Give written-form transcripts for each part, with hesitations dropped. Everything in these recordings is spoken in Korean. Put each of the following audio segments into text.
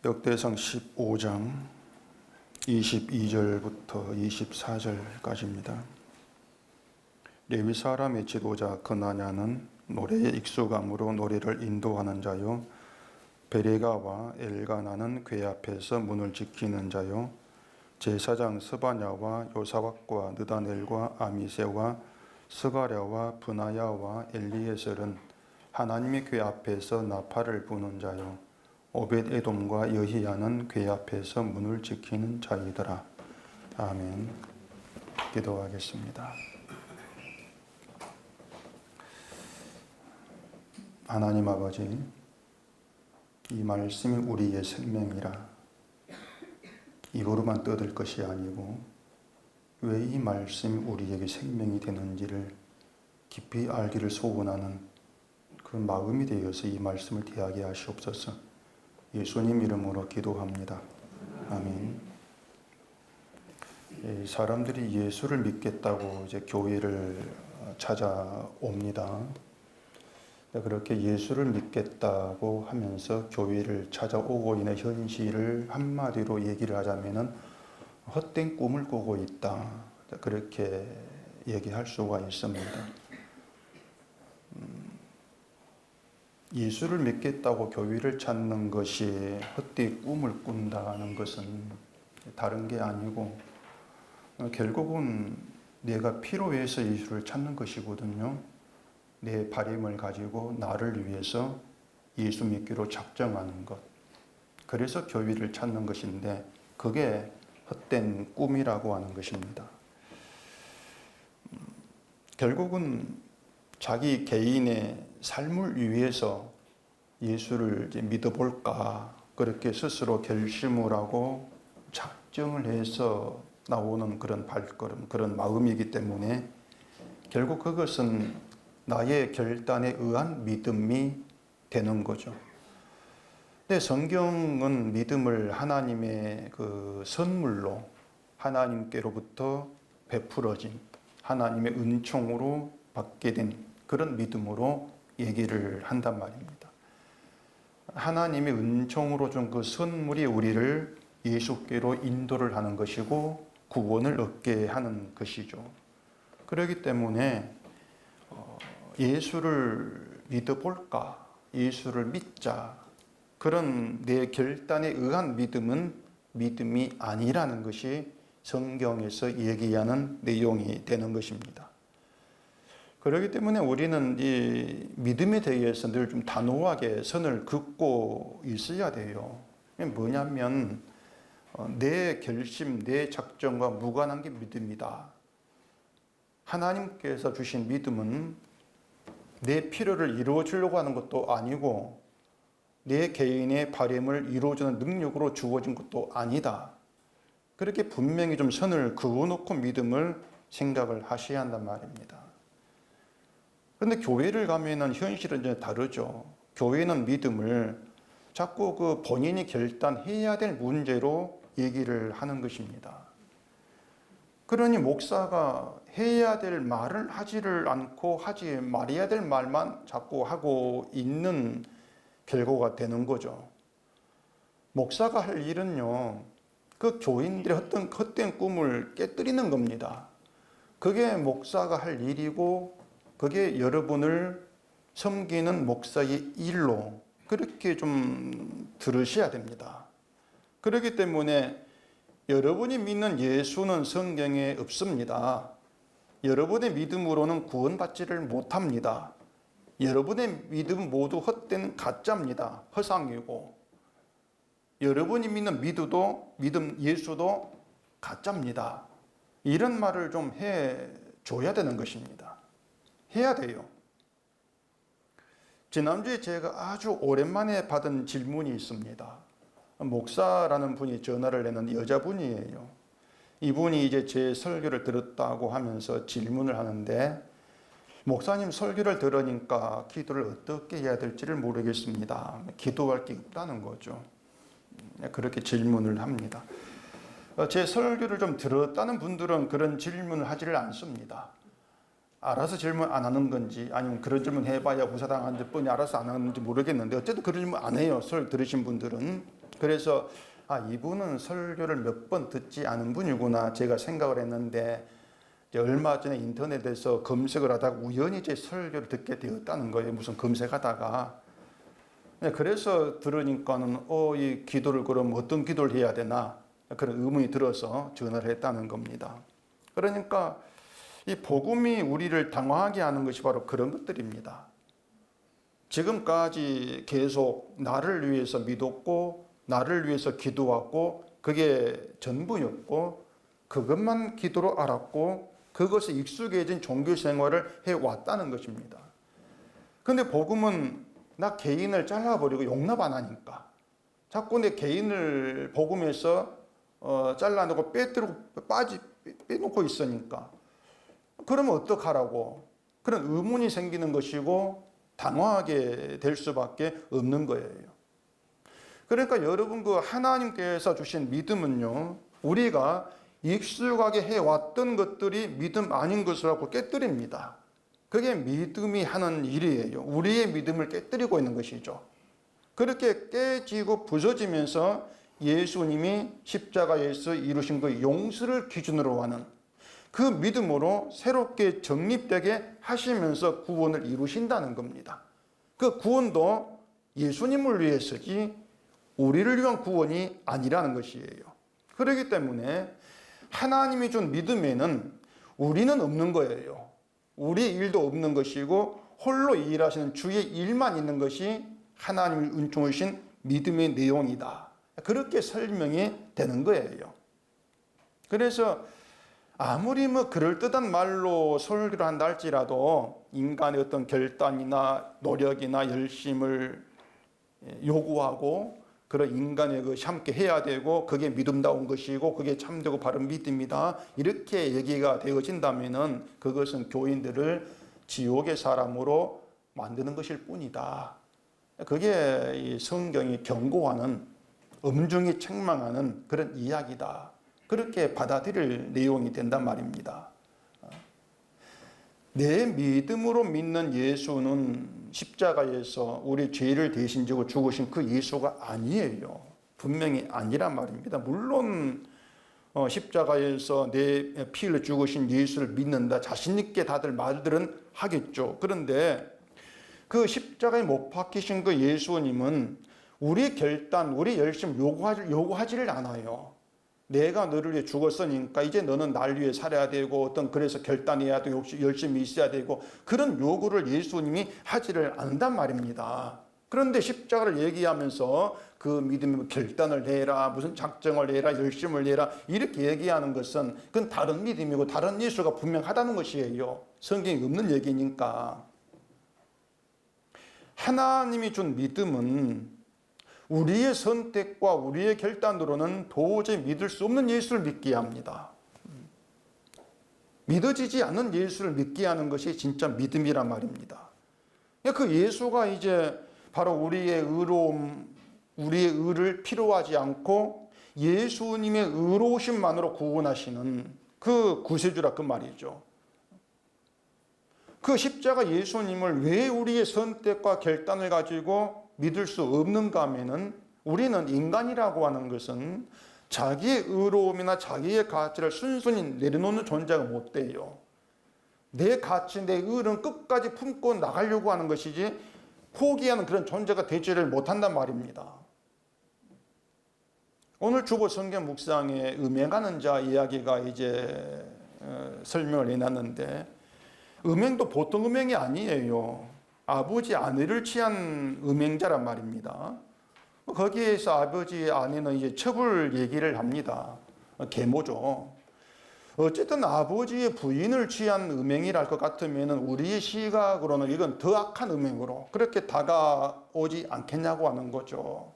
역대상 15장 22절부터 24절까지입니다. 레위 사람의 지도자 그나냐는 노래에 익숙함으로 노래를 인도하는 자요, 베레가와 엘가나는 궤 앞에서 문을 지키는 자요, 제사장 스바냐와 요사박과 느다넬과 아미세와 스가랴와 브나야와 엘리에셀은 하나님의 궤 앞에서 나팔을 부는 자요, 오벳에돔과 여히야는 궤 앞에서 문을 지키는 자이더라. 아멘. 기도하겠습니다. 하나님 아버지, 이 말씀이 우리의 생명이라 입으로만 떠들 것이 아니고 왜 이 말씀이 우리에게 생명이 되는지를 깊이 알기를 소원하는 그 마음이 되어서 이 말씀을 대하게 하시옵소서. 예수님 이름으로 기도합니다. 아멘. 사람들이 예수를 믿겠다고 이제 교회를 찾아옵니다. 그렇게 예수를 믿겠다고 하면서 교회를 찾아오고 있는 현실을 한마디로 얘기를 하자면은 헛된 꿈을 꾸고 있다. 그렇게 얘기할 수가 있습니다. 예수를 믿겠다고 교회를 찾는 것이 헛되이 꿈을 꾼다는 것은 다른 게 아니고 결국은 내가 필요해서 예수를 찾는 것이거든요. 내 바램을 가지고 나를 위해서 예수 믿기로 작정하는 것. 그래서 교회를 찾는 것인데 그게 헛된 꿈이라고 하는 것입니다. 결국은 자기 개인의 삶을 위해서 예수를 이제 믿어볼까 그렇게 스스로 결심을 하고 작정을 해서 나오는 그런 발걸음, 그런 마음이기 때문에 결국 그것은 나의 결단에 의한 믿음이 되는 거죠. 근데 성경은 믿음을 하나님의 그 선물로 하나님께로부터 베풀어진 하나님의 은총으로 받게 된 그런 믿음으로 얘기를 한단 말입니다. 하나님의 은총으로 준 그 선물이 우리를 예수께로 인도를 하는 것이고 구원을 얻게 하는 것이죠. 그렇기 때문에 예수를 믿어볼까? 예수를 믿자. 그런 내 결단에 의한 믿음은 믿음이 아니라는 것이 성경에서 얘기하는 내용이 되는 것입니다. 그렇기 때문에 우리는 이 믿음에 대해서 늘 좀 단호하게 선을 긋고 있어야 돼요. 뭐냐면 내 결심, 내 작정과 무관한 게 믿음이다. 하나님께서 주신 믿음은 내 필요를 이루어주려고 하는 것도 아니고 내 개인의 바램을 이루어주는 능력으로 주어진 것도 아니다. 그렇게 분명히 좀 선을 그어놓고 믿음을 생각을 하셔야 한단 말입니다. 그런데 교회를 가면은 현실은 이제 다르죠. 교회는 믿음을 자꾸 그 본인이 결단해야 될 문제로 얘기를 하는 것입니다. 그러니 목사가 해야 될 말을 하지를 않고 하지 말아야 될 말만 자꾸 하고 있는 결과가 되는 거죠. 목사가 할 일은요, 그 교인들의 헛된 꿈을 깨뜨리는 겁니다. 그게 목사가 할 일이고 그게 여러분을 섬기는 목사의 일로 그렇게 좀 들으셔야 됩니다. 그렇기 때문에 여러분이 믿는 예수는 성경에 없습니다. 여러분의 믿음으로는 구원받지를 못합니다. 여러분의 믿음 모두 헛된 가짜입니다. 허상이고 여러분이 믿는 믿음 예수도 가짜입니다. 이런 말을 좀 해줘야 되는 것입니다. 해야 돼요. 지난주에 제가 아주 오랜만에 받은 질문이 있습니다. 목사라는 분이 전화를 내는 여자분이에요. 이분이 이제 제 설교를 들었다고 하면서 질문을 하는데, 목사님 설교를 들으니까 기도를 어떻게 해야 될지를 모르겠습니다. 기도할 게 없다는 거죠. 그렇게 질문을 합니다. 제 설교를 좀 들었다는 분들은 그런 질문을 하지를 않습니다. 알아서 질문 안 하는 건지 아니면 그런 질문 해봐야 구사당하는 뿐이 알아서 안 하는지 모르겠는데 어쨌든 그런 질문 안 해요. 설 들으신 분들은. 그래서 이분은 설교를 몇 번 듣지 않은 분이구나 제가 생각을 했는데 얼마 전에 인터넷에서 검색을 하다가 우연히 제 설교를 듣게 되었다는 거예요. 무슨 검색하다가. 그래서 들으니까는 이 기도를 그럼 어떤 기도를 해야 되나 그런 의문이 들어서 전화를 했다는 겁니다. 그러니까 이 복음이 우리를 당황하게 하는 것이 바로 그런 것들입니다. 지금까지 계속 나를 위해서 믿었고 나를 위해서 기도하고 그게 전부였고 그것만 기도로 알았고 그것에 익숙해진 종교 생활을 해왔다는 것입니다. 그런데 복음은 나 개인을 잘라버리고 용납 안 하니까 자꾸 내 개인을 복음에서 잘라내고 빼놓고 있으니까 그러면 어떡하라고 그런 의문이 생기는 것이고 당황하게 될 수밖에 없는 거예요. 그러니까 여러분 그 하나님께서 주신 믿음은요 우리가 익숙하게 해왔던 것들이 믿음 아닌 것이라고 깨뜨립니다. 그게 믿음이 하는 일이에요. 우리의 믿음을 깨뜨리고 있는 것이죠. 그렇게 깨지고 부서지면서 예수님이 십자가에서 이루신 그 용서를 기준으로 하는 그 믿음으로 새롭게 정립되게 하시면서 구원을 이루신다는 겁니다. 그 구원도 예수님을 위해서지 우리를 위한 구원이 아니라는 것이에요. 그렇기 때문에 하나님이 준 믿음에는 우리는 없는 거예요. 우리의 일도 없는 것이고 홀로 일하시는 주의 일만 있는 것이 하나님이 은총을 주신 믿음의 내용이다. 그렇게 설명이 되는 거예요. 그래서 아무리 그럴듯한 말로 설교를 한다 할지라도 인간의 어떤 결단이나 노력이나 열심을 요구하고 그런 인간의 것이 함께 해야 되고 그게 믿음다운 것이고 그게 참되고 바른 믿음이다 이렇게 얘기가 되어진다면은 그것은 교인들을 지옥의 사람으로 만드는 것일 뿐이다. 그게 이 성경이 경고하는 엄중히 책망하는 그런 이야기다. 그렇게 받아들일 내용이 된단 말입니다. 내 믿음으로 믿는 예수는 십자가에서 우리 죄를 대신 지고 죽으신 그 예수가 아니에요. 분명히 아니란 말입니다. 물론 십자가에서 내 피를 죽으신 예수를 믿는다 자신 있게 다들 말들은 하겠죠. 그런데 그 십자가에 못 박히신 그 예수님은 우리 결단, 우리 열심 요구하지를 않아요. 내가 너를 위해 죽었으니까 이제 너는 날 위해 살아야 되고 어떤 그래서 결단해야 되고 열심히 있어야 되고 그런 요구를 예수님이 하지를 않는단 말입니다. 그런데 십자가를 얘기하면서 그 믿음의 결단을 내라 무슨 작정을 내라 열심을 내라 이렇게 얘기하는 것은 그건 다른 믿음이고 다른 예수가 분명하다는 것이에요. 성경이 없는 얘기니까. 하나님이 준 믿음은 우리의 선택과 우리의 결단으로는 도저히 믿을 수 없는 예수를 믿게 합니다. 믿어지지 않는 예수를 믿게 하는 것이 진짜 믿음이란 말입니다. 그 예수가 이제 바로 우리의 의로움, 우리의 의를 필요하지 않고 예수님의 의로우심만으로 구원하시는 그 구세주라 그 말이죠. 그 십자가 예수님을 왜 우리의 선택과 결단을 가지고 믿을 수 없는가 하면은 우리는 인간이라고 하는 것은 자기의 의로움이나 자기의 가치를 순순히 내려놓는 존재가 못 돼요. 내 가치, 내 의는 끝까지 품고 나가려고 하는 것이지 포기하는 그런 존재가 되지를 못한단 말입니다. 오늘 주보 성경 묵상에 음행하는 자 이야기가 이제 설명을 해놨는데 음행도 보통 음행이 아니에요. 아버지 아내를 취한 음행자란 말입니다. 거기에서 아버지 아내는 이제 처벌 얘기를 합니다. 계모죠. 어쨌든 아버지의 부인을 취한 음행이랄 것 같으면 우리의 시각으로는 이건 더 악한 음행으로 그렇게 다가오지 않겠냐고 하는 거죠.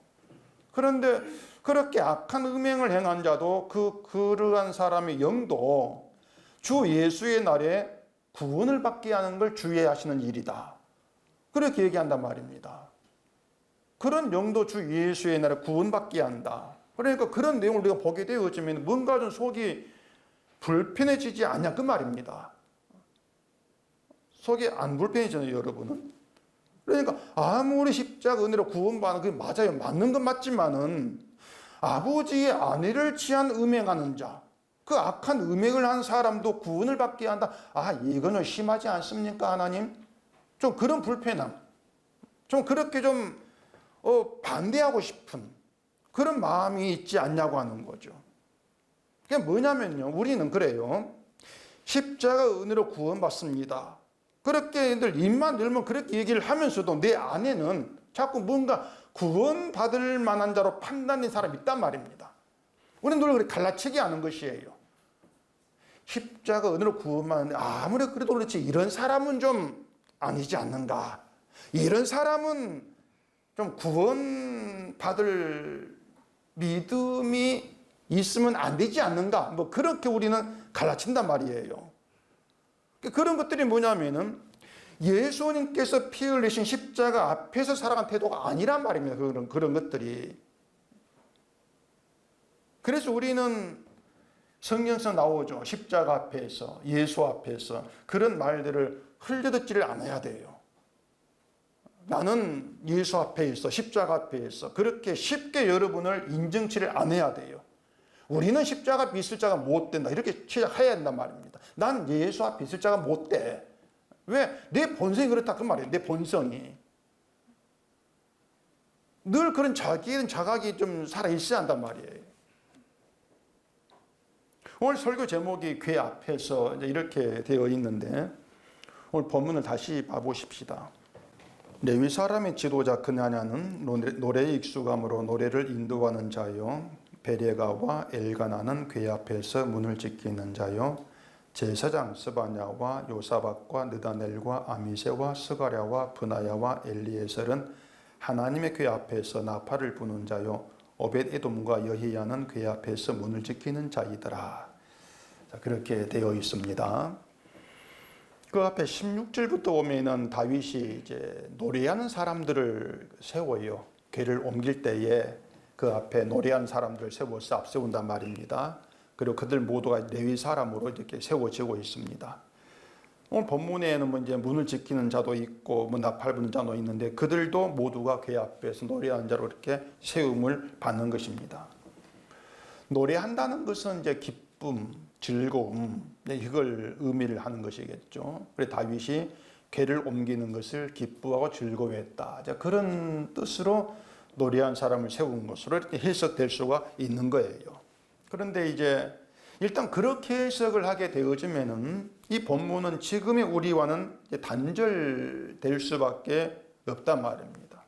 그런데 그렇게 악한 음행을 행한 자도 그러한 사람의 영도 주 예수의 날에 구원을 받게 하는 걸 주의하시는 일이다. 그렇게 얘기한단 말입니다. 그런 영도 주 예수의 날에 구원받게 한다. 그러니까 그런 내용을 우리가 보게 되어지면 뭔가 좀 속이 불편해지지 않냐 그 말입니다. 속이 안 불편해지나요 여러분은? 그러니까 아무리 십자가 은혜로 구원받는 그게 맞아요. 맞는 건 맞지만은 아버지의 아내를 취한 음행하는 자, 그 악한 음행을 한 사람도 구원을 받게 한다. 아, 이거는 심하지 않습니까, 하나님? 좀 그런 불편함, 좀 그렇게 좀 반대하고 싶은 그런 마음이 있지 않냐고 하는 거죠. 그게 뭐냐면요, 우리는 그래요. 십자가 은혜로 구원받습니다. 그렇게 입만 열면 그렇게 얘기를 하면서도 내 안에는 자꾸 뭔가 구원받을 만한 자로 판단된 사람이 있단 말입니다. 우리는 늘 그렇게 갈라치기 하는 것이에요. 십자가 은혜로 구원받는데 아무리 그래도 그렇지 이런 사람은 좀 아니지 않는가. 이런 사람은 좀 구원받을 믿음이 있으면 안 되지 않는가. 뭐 그렇게 우리는 갈라친단 말이에요. 그런 것들이 뭐냐면은 예수님께서 피 흘리신 십자가 앞에서 살아간 태도가 아니란 말입니다. 그런 것들이. 그래서 우리는 성경에서 나오죠. 십자가 앞에서, 예수 앞에서 그런 말들을 흘려듣지를 않아야 돼요. 나는 예수 앞에 있어, 십자가 앞에 있어. 그렇게 쉽게 여러분을 인정치를 안 해야 돼요. 우리는 십자가 앞에 있을 자가 못 된다. 이렇게 시작해야 된단 말입니다. 난 예수 앞에 있을 자가 못 돼. 왜? 내 본성이 그렇다 그 말이에요. 내 본성이. 늘 그런 자각이 좀 살아있어야 한단 말이에요. 오늘 설교 제목이 궤 앞에서 이렇게 되어 있는데 오늘 본문을 다시 봐보십시다. 레위 사람의 지도자 그나냐는 노래에 익숙함으로 노래를 인도하는 자요. 베레가와 엘가나는 궤 앞에서 문을 지키는 자요. 제사장 스바냐와 요사박과 느다넬과 아미세와 스가랴와 브나야와 엘리에셀은 하나님의 궤 앞에서 나팔을 부는 자요. 오벳에돔과 여히야는 궤 앞에서 문을 지키는 자이더라. 자, 그렇게 되어 있습니다. 그 앞에 16절부터 보면은 다윗이 이제 노래하는 사람들을 세워요. 궤를 옮길 때에 그 앞에 노래하는 사람들을 세워서 앞세운단 말입니다. 그리고 그들 모두가 레위 사람으로 이렇게 세워지고 있습니다. 오늘 본문에는 뭐 이제 문을 지키는 자도 있고 뭐 나팔 부는 자도 있는데 그들도 모두가 궤 앞에서 노래하는 자로 이렇게 세움을 받는 것입니다. 노래한다는 것은 이제 기쁨, 즐거움, 이걸 의미를 하는 것이겠죠. 그래서 다윗이 궤를 옮기는 것을 기뻐하고 즐거워했다. 그런 뜻으로 노래한 사람을 세운 것으로 이렇게 해석될 수가 있는 거예요. 그런데 이제 일단 그렇게 해석을 하게 되어지면은 이 본문은 지금의 우리와는 단절될 수밖에 없단 말입니다.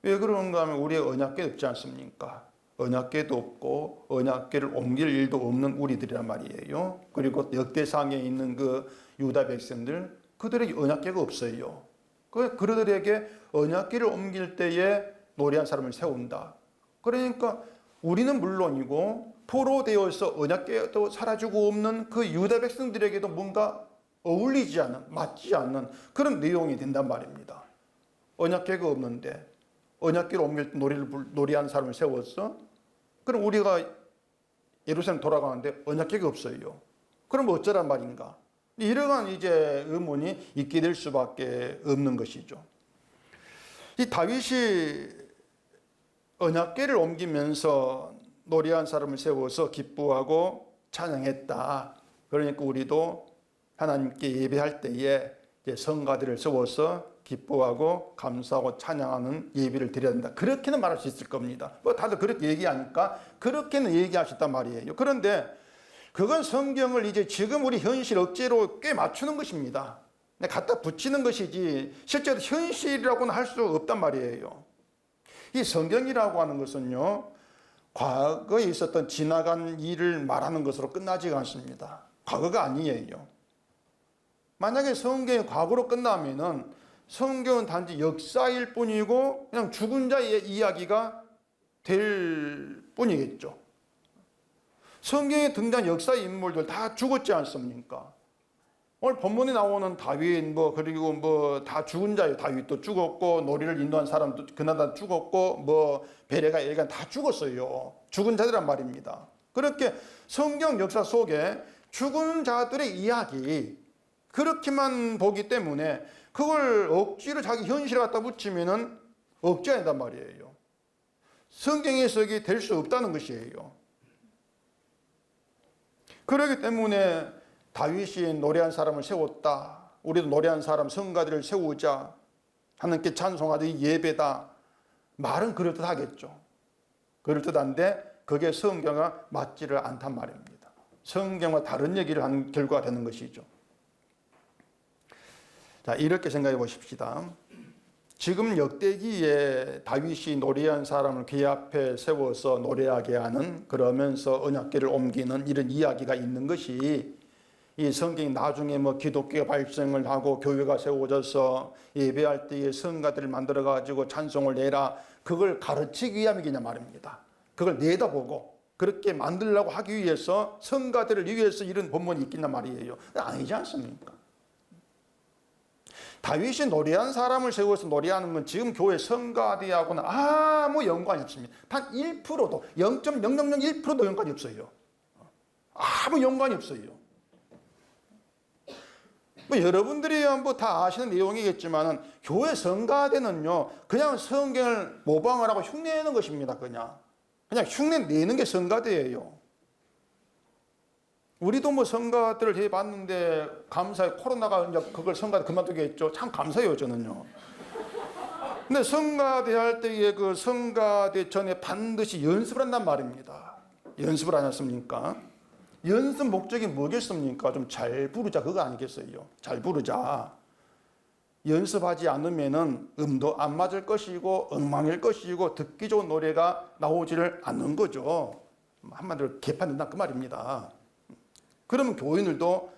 왜 그런가 하면 우리의 언약궤 없지 않습니까? 언약궤도 없고 언약궤를 옮길 일도 없는 우리들이란 말이에요. 그리고 역대상에 있는 그 유다 백성들 그들에게 언약궤가 없어요. 그들에게 언약궤를 옮길 때에 노래한 사람을 세운다. 그러니까 우리는 물론이고 포로되어서 언약궤도 사라지고 없는 그 유다 백성들에게도 뭔가 어울리지 않는, 맞지 않는 그런 내용이 된단 말입니다. 언약궤가 없는데 언약궤를 옮길 때 노래하는 사람을 세웠어? 그럼 우리가 예루살렘 돌아가는데 언약궤가 없어요. 그럼 어쩌란 말인가? 이러한 이제 의문이 있게 될 수밖에 없는 것이죠. 이 다윗이 언약궤를 옮기면서 노래한 사람을 세워서 기뻐하고 찬양했다. 그러니까 우리도 하나님께 예배할 때에 이제 성가들을 세워서 기뻐하고 감사하고 찬양하는 예배를 드려야 된다. 그렇게는 말할 수 있을 겁니다. 뭐 다들 그렇게 얘기하니까 그렇게는 얘기하셨단 말이에요. 그런데 그건 성경을 이제 지금 우리 현실 억지로 꽤 맞추는 것입니다. 갖다 붙이는 것이지 실제로 현실이라고는 할 수 없단 말이에요. 이 성경이라고 하는 것은요, 과거에 있었던 지나간 일을 말하는 것으로 끝나지가 않습니다. 과거가 아니에요. 만약에 성경이 과거로 끝나면은 성경은 단지 역사일 뿐이고 그냥 죽은 자의 이야기가 될 뿐이겠죠. 성경에 등장한 역사 인물들 다 죽었지 않습니까? 오늘 본문에 나오는 다윗 그리고 다 죽은 자예요. 다윗도 죽었고 노리를 인도한 사람도 그나다 죽었고 베레가 엘간 다 죽었어요. 죽은 자들란 말입니다. 그렇게 성경 역사 속에 죽은 자들의 이야기 그렇게만 보기 때문에 그걸 억지로 자기 현실에 갖다 붙이면은 억지가 된단 말이에요. 성경에서 이게 될 수 없다는 것이에요. 그렇기 때문에 다윗이 노래한 사람을 세웠다. 우리도 노래한 사람 성가들을 세우자. 하나님께 찬송하듯 예배다. 말은 그럴듯하겠죠. 그럴듯한데 그게 성경과 맞지를 않단 말입니다. 성경과 다른 얘기를 하는 결과가 되는 것이죠. 자, 이렇게 생각해 보십시다. 지금 역대기에 다윗이 노래한 사람을 귀 앞에 세워서 노래하게 하는, 그러면서 언약궤를 옮기는 이런 이야기가 있는 것이 이 성경이 나중에 뭐 기독교가 발생을 하고 교회가 세워져서 예배할 때에 성가들을 만들어 가지고 찬송을 내라, 그걸 가르치기 위함이냐 말입니다. 그걸 내다보고 그렇게 만들려고 하기 위해서 성가들을 위해서 이런 본문이 있겠냐 말이에요. 아니지 않습니까? 다윗이 노래한 사람을 세워서 노래하는 건 지금 교회 성가대하고는 아무 연관이 없습니다. 단 1%도 0.0001%도 연관이 없어요. 아무 연관이 없어요. 뭐 여러분들이 뭐 다 아시는 내용이겠지만은 교회 성가대는요 그냥 성경을 모방을 하고 흉내내는 것입니다. 그냥 흉내내는 게 성가대예요. 우리도 뭐 성가들을 해봤는데 감사해. 코로나가 이제 그걸 성가대 그만두게 했죠. 참 감사해요 저는요. 근데 성가대 할 때에 그 성가대 전에 반드시 연습을 한단 말입니다. 연습을 안 했습니까? 연습 목적이 뭐겠습니까? 좀 잘 부르자 그거 아니겠어요? 잘 부르자. 연습하지 않으면은 음도 안 맞을 것이고 엉망일 것이고 듣기 좋은 노래가 나오지를 않는 거죠. 한마디로 개판된다 그 말입니다. 그러면 교인들도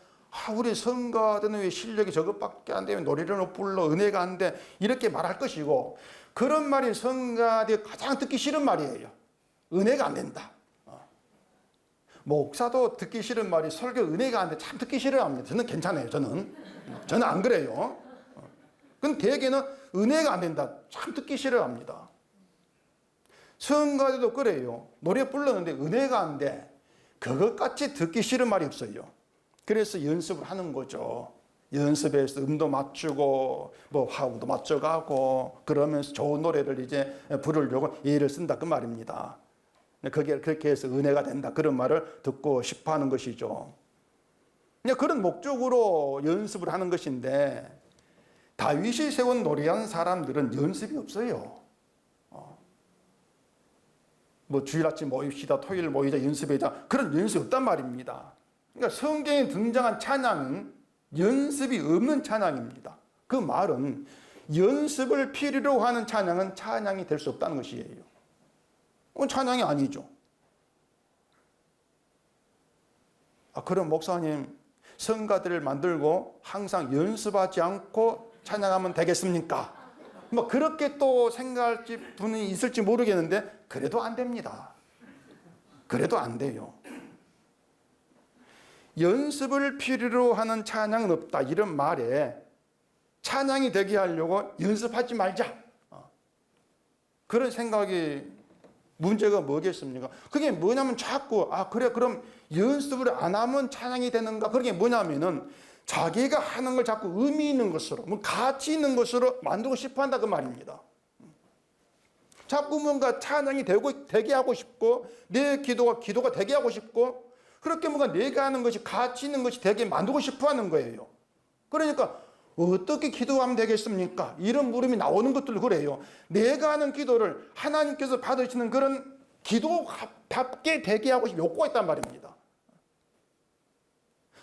우리 성가대는 왜 실력이 저것밖에 안 되면 노래를 못 불러 은혜가 안 돼 이렇게 말할 것이고, 그런 말이 성가대 가장 듣기 싫은 말이에요. 은혜가 안 된다. 목사도 듣기 싫은 말이 설교 은혜가 안 돼 참 듣기 싫어합니다. 저는 괜찮아요. 저는 안 그래요. 근데 대개는 은혜가 안 된다 참 듣기 싫어합니다. 성가대도 그래요. 노래 불렀는데 은혜가 안 돼. 그것같이 듣기 싫은 말이 없어요. 그래서 연습을 하는 거죠. 연습해서 음도 맞추고 뭐 화음도 맞춰가고 그러면서 좋은 노래를 이제 부르려고 예를 쓴다 그 말입니다. 그게 그렇게 해서 은혜가 된다 그런 말을 듣고 싶어 하는 것이죠. 그런 목적으로 연습을 하는 것인데 다윗이 세운 노래한 사람들은 연습이 없어요. 뭐 주일 아침 모입시다, 토요일 모이자, 연습하자 그런 연습이 없단 말입니다. 그러니까 성경에 등장한 찬양은 연습이 없는 찬양입니다. 그 말은 연습을 필요로 하는 찬양은 찬양이 될 수 없다는 것이에요. 그건 찬양이 아니죠. 그럼 목사님 성가들을 만들고 항상 연습하지 않고 찬양하면 되겠습니까? 뭐 그렇게 또 생각할 분이 있을지 모르겠는데 그래도 안 됩니다. 그래도 안 돼요. 연습을 필요로 하는 찬양은 없다 이런 말에 찬양이 되게 하려고 연습하지 말자 그런 생각이 문제가 뭐겠습니까? 그게 뭐냐면 자꾸 그래 그럼 연습을 안 하면 찬양이 되는가? 그게 뭐냐면은 자기가 하는 걸 자꾸 의미 있는 것으로, 뭐 가치 있는 것으로 만들고 싶어 한다 그 말입니다. 자꾸 뭔가 찬양이 되게 하고 싶고 내 기도가 되게 하고 싶고 그렇게 뭔가 내가 하는 것이 가치 있는 것이 되게 만들고 싶어 하는 거예요. 그러니까 어떻게 기도하면 되겠습니까? 이런 물음이 나오는 것들 그래요. 내가 하는 기도를 하나님께서 받으시는 그런 기도답게 되게 하고 싶은 욕구가 있단 말입니다.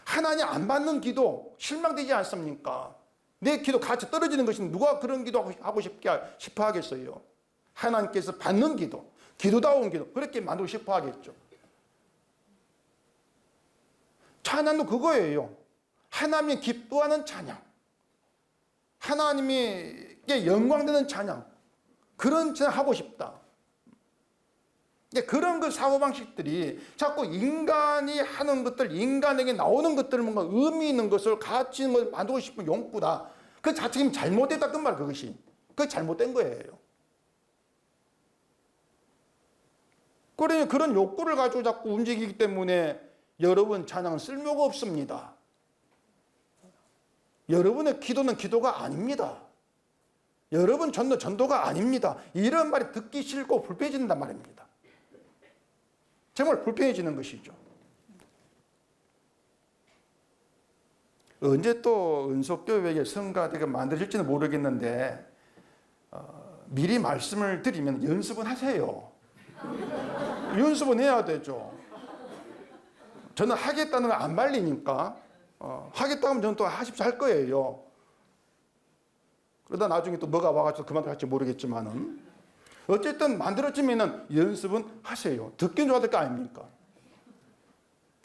하나님 안 받는 기도 실망되지 않습니까? 내 기도 가치 떨어지는 것이 누가 그런 기도 하고 싶어 하겠어요? 하나님께서 받는 기도, 기도다운 기도 그렇게 만들고 싶어 하겠죠. 찬양도 그거예요. 하나님이 기뻐하는 찬양, 하나님에게 영광되는 찬양, 그런 찬양 하고 싶다. 그런 그 사고방식들이 자꾸 인간이 하는 것들, 인간에게 나오는 것들을 뭔가 의미 있는 것을 가치 있는 것을 만들고 싶은 욕구다. 그 자체가 잘못됐다 그 말 그것이. 그게 잘못된 거예요. 그러니 그런 욕구를 가지고 자꾸 움직이기 때문에 여러분 찬양은 쓸모가 없습니다. 여러분의 기도는 기도가 아닙니다. 여러분 전도가 아닙니다. 이런 말이 듣기 싫고 불편해진단 말입니다. 정말 불편해지는 것이죠. 언제 또 은속교회에 성가대가 만들어질지는 모르겠는데 미리 말씀을 드리면 연습은 하세요. 연습은 해야 되죠. 저는 하겠다는 걸 안 말리니까 하겠다 하면 저는 또 하십시오 할 거예요. 그러다 나중에 또 뭐가 와가지고 그만둘지 모르겠지만은 어쨌든 만들어지면은 연습은 하세요. 듣긴 좋아야 될 거 아닙니까?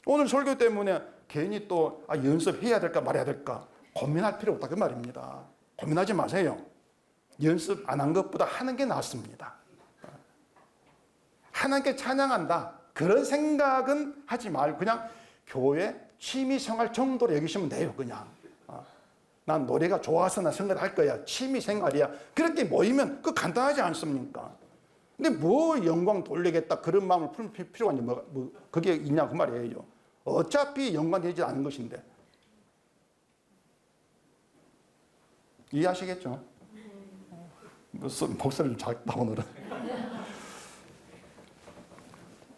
오늘 설교 때문에 괜히 또 연습해야 될까 말해야 될까 고민할 필요 없다 그 말입니다. 고민하지 마세요. 연습 안 한 것보다 하는 게 낫습니다. 하나님께 찬양한다 그런 생각은 하지 말고 그냥 교회 취미생활 정도로 여기시면 돼요. 그냥 난 노래가 좋아서 나 성가를 할 거야. 취미생활이야. 그렇게 모이면 그 간단하지 않습니까? 근데 뭐 영광 돌리겠다 그런 마음을 풀 필요가 뭐 그게 있냐 그 말이에요. 어차피 영광 되지 않는 것인데. 이해하시겠죠? 무슨 목소리를 작다 오늘은.